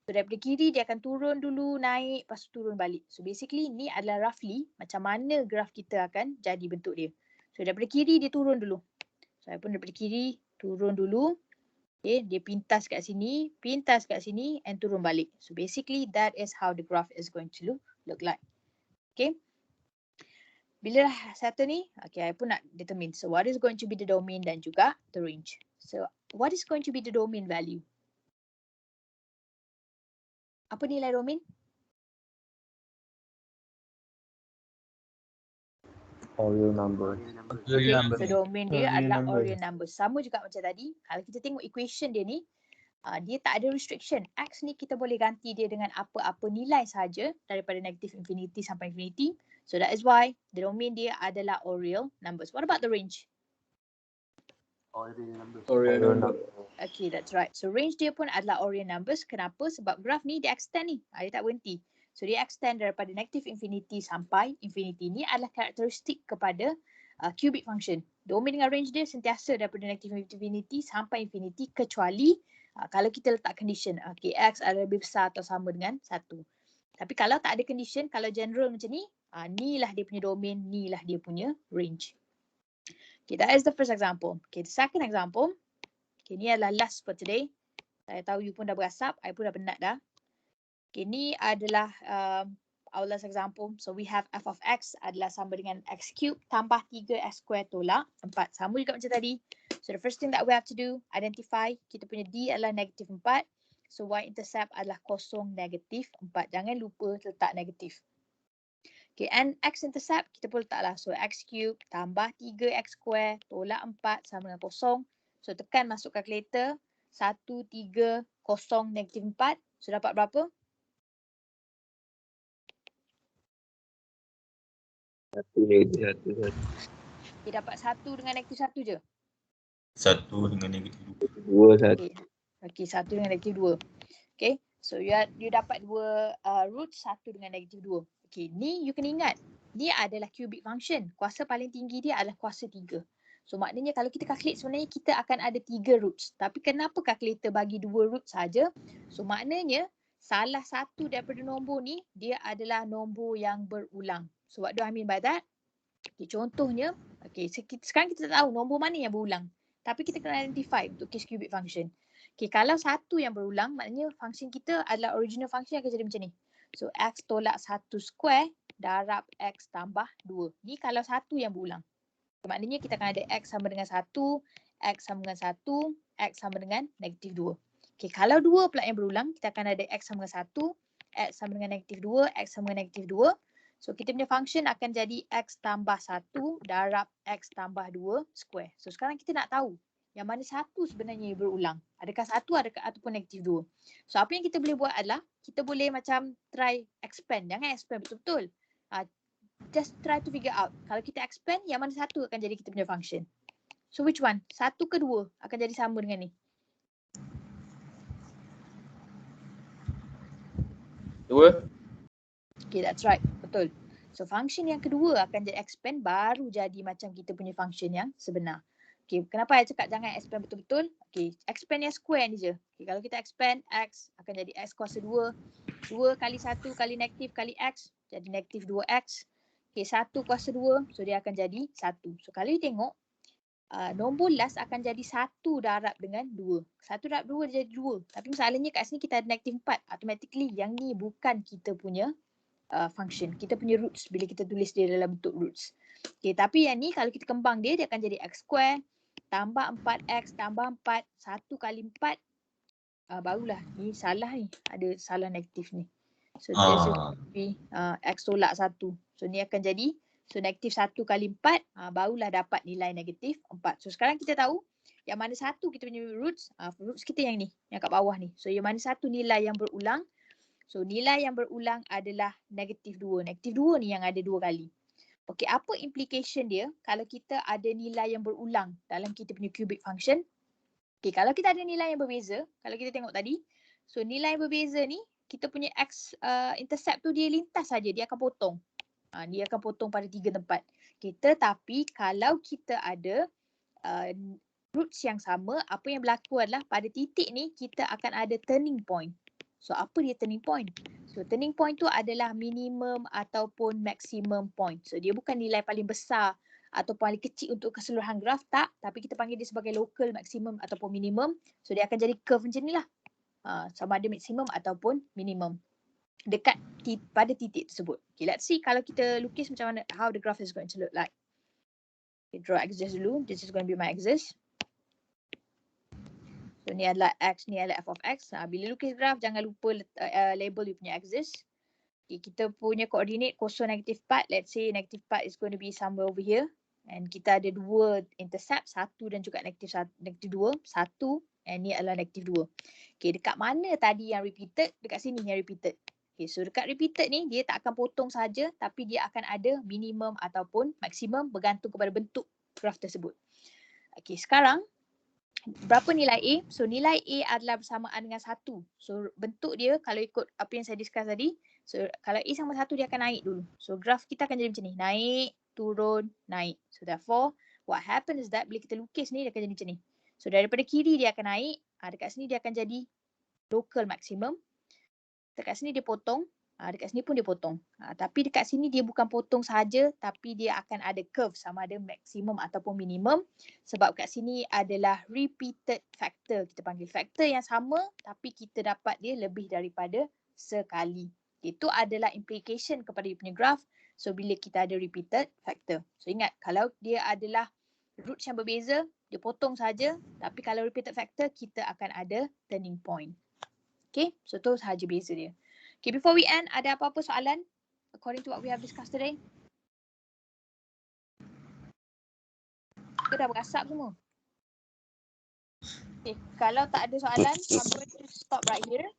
So daripada kiri dia akan turun dulu, naik, lepas tu turun balik. So basically ni adalah roughly macam mana graf kita akan jadi bentuk dia. So daripada kiri dia turun dulu. So saya pun daripada kiri turun dulu. Okay, dia pintas kat sini and turun balik. So basically that is how the graph is going to look like. Okay. Bila dah settle ni, okay, I pun nak determine. So what is going to be the domain dan juga the range. So what is going to be the domain value? Apa nilai domain? All number. Okay, so domain dia Real adalah number. all real number. Sama juga macam tadi. Kalau kita tengok equation dia ni, dia tak ada restriction. X ni kita boleh ganti dia dengan apa-apa nilai sahaja daripada negative infinity sampai infinity. So that is why the domain dia adalah all real numbers. What about the range? Real number. Okay, that's right. So range dia pun adalah Orion numbers. Kenapa? Sebab graf ni dia extend ni. Dia tak berhenti. So dia extend daripada negative infinity sampai infinity. Ni adalah karakteristik kepada cubic function. Domain dengan range dia sentiasa daripada negative infinity sampai infinity kecuali kalau kita letak condition. Okay, x adalah lebih besar atau sama dengan 1. Tapi kalau tak ada condition, kalau general macam ni, ni lah dia punya domain, ni lah dia punya range. Okay, that is the first example. Okay, the second example. Okay, ni adalah last for today. Saya tahu you pun dah berasap, I pun dah penat dah. Okay, ni adalah our last example. So we have f of x adalah sama dengan x cube tambah 3x square tolak 4. Sama juga macam tadi. So the first thing that we have to do, identify kita punya d adalah negatif 4. So y-intercept adalah kosong negatif 4. Jangan lupa letak negatif. Okay, and x-intercept kita pun letaklah. So x cube tambah 3x square tolak 4 sama dengan kosong. So tekan masuk kalkulator. 1, 3, kosong, negatif 4. So dapat berapa? 1 negatif 1. Okay, dapat 1 dengan negatif 1 je. 1 dengan negatif 2, 1. Okay, 1 dengan negatif 2. Okay, so you dapat 2 roots, 1 dengan negatif 2. Okay, ni you kena ingat. Dia adalah cubic function. Kuasa paling tinggi dia adalah kuasa 3. So maknanya kalau kita calculate sebenarnya kita akan ada 3 roots. Tapi kenapa calculator bagi 2 roots saja? So maknanya salah satu daripada nombor ni dia adalah nombor yang berulang. So what do I mean by that? Okay, contohnya, okay, sekarang kita tak tahu nombor mana yang berulang. Tapi kita kena identify untuk case cubic function. Okay, kalau satu yang berulang, maknanya function kita adalah original function yang akan jadi macam ni. So x tolak 1 square darab x tambah 2. Ni kalau satu yang berulang. Maknanya kita akan ada x sama dengan 1, x sama dengan 1, x sama dengan negatif 2. Okay, kalau 2 pula yang berulang, kita akan ada x sama dengan 1, x sama dengan negatif 2, x sama dengan negatif 2. So kita punya function akan jadi x tambah 1 darab x tambah 2 square. So sekarang kita nak tahu yang mana satu sebenarnya yang berulang. Adakah 1 ataupun negatif 2. So apa yang kita boleh buat adalah kita boleh macam try expand. Jangan expand betul-betul. Just try to figure out. Kalau kita expand, yang mana satu akan jadi kita punya function. So which one? 1 ke 2 akan jadi sama dengan ni? 2. Okay, that's right. Betul. So function yang kedua akan jadi expand, baru jadi macam kita punya function yang sebenar. Okay, kenapa saya cakap jangan expand betul-betul? Okay, expand yang square ni je. Okay, kalau kita expand, x akan jadi x kuasa 2. 2 kali 1 kali negatif kali x, jadi negatif 2x. Okay, 1 kuasa 2, so dia akan jadi 1. So kalau you tengok, nombor last akan jadi 1 darab dengan 2. 1 darab 2 dia jadi 2. Tapi masalahnya kat sini kita ada negatif 4. Automatically yang ni bukan kita punya function. Kita punya roots bila kita tulis dia dalam bentuk roots. Okay, tapi yang ni kalau kita kembang dia, dia akan jadi x square tambah 4x tambah 4. 1 kali 4. Barulah. Ni salah ni. Ada salah negatif ni. So dia seperti x tolak 1. So ni akan jadi. So negatif 1 kali 4. Barulah dapat nilai negatif 4. So sekarang kita tahu yang mana satu kita punya roots. Roots kita yang ni. Yang kat bawah ni. So yang mana satu nilai yang berulang. So nilai yang berulang adalah negatif 2. Negatif 2 ni yang ada 2 kali. Okey, apa implication dia kalau kita ada nilai yang berulang dalam kita punya cubic function? Okey, kalau kita ada nilai yang berbeza, kalau kita tengok tadi, so nilai yang berbeza ni, kita punya x intercept tu dia lintas saja, dia akan potong. Dia akan potong pada 3 tempat. Okay, tetapi kalau kita ada roots yang sama, apa yang berlaku adalah pada titik ni kita akan ada turning point. So apa dia turning point? So turning point tu adalah minimum ataupun maximum point. So dia bukan nilai paling besar atau paling kecil untuk keseluruhan graf, tak. Tapi kita panggil dia sebagai local maximum ataupun minimum. So dia akan jadi curve macam ni lah. Sama ada maximum ataupun minimum. Dekat pada titik tersebut. Okay, let's see kalau kita lukis macam mana, how the graph is going to look like. Okay, draw axis dulu. This is going to be my axis. So ni adalah x, ni adalah f of x. Bila lukis graf, jangan lupa label you punya axis. Okay, kita punya koordinat kosong negatif 4. Let's say negatif 4 is going to be somewhere over here. And kita ada 2 intercept, 1 dan juga negatif 2. 1 and ni adalah negatif 2. Okay, dekat mana tadi yang repeated? Dekat sini yang repeated. Okay, so dekat repeated ni, dia tak akan potong saja, tapi dia akan ada minimum ataupun maksimum bergantung kepada bentuk graf tersebut. Okay, sekarang berapa nilai A? So nilai A adalah bersamaan dengan 1. So bentuk dia kalau ikut apa yang saya discuss tadi, so kalau A sama 1 dia akan naik dulu. So graf kita akan jadi macam ni, naik, turun, naik. So therefore what happens is that bila kita lukis ni dia akan jadi macam ni. So daripada kiri dia akan naik, dekat sini dia akan jadi local maximum. Dekat sini dia potong, dekat sini pun dia potong. Tapi dekat sini dia bukan potong saja, tapi dia akan ada curve sama ada maksimum ataupun minimum. Sebab kat sini adalah repeated factor. Kita panggil factor yang sama tapi kita dapat dia lebih daripada sekali. Itu adalah implication kepada dia punya graph. So bila kita ada repeated factor. So ingat kalau dia adalah roots yang berbeza, dia potong saja. Tapi kalau repeated factor kita akan ada turning point. Okay, so tu sahaja beza dia. Okay, before we end, ada apa-apa soalan according to what we have discussed today? Kita dah berasap semua. Okay, kalau tak ada soalan, I'm going to stop right here.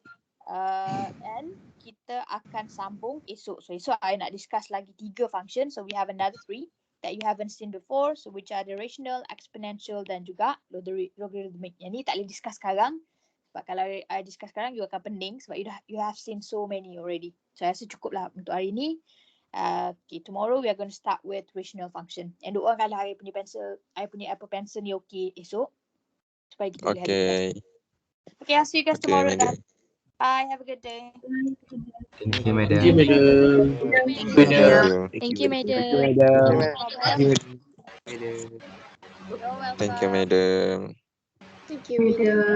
And kita akan sambung esok. So esok I nak discuss lagi 3 function. So we have another 3 that you haven't seen before. So which are the rational, exponential dan juga logarithmic. Yang ni tak boleh discuss sekarang. Sebab kalau I discuss sekarang, you akan pening sebab you have seen so many already. So, I rasa cukup lah untuk hari ni. Okay, tomorrow we are going to start with rational function. And doakanlah I punya pencil, I punya Apple Pencil ni okay esok. Supaya kita boleh have it. Okay, I'll see you guys tomorrow guys. Bye, have a good day. Thank you, madam. Thank you, madam. Thank you, madam. You're welcome. Thank you, madam. Thank you, madam.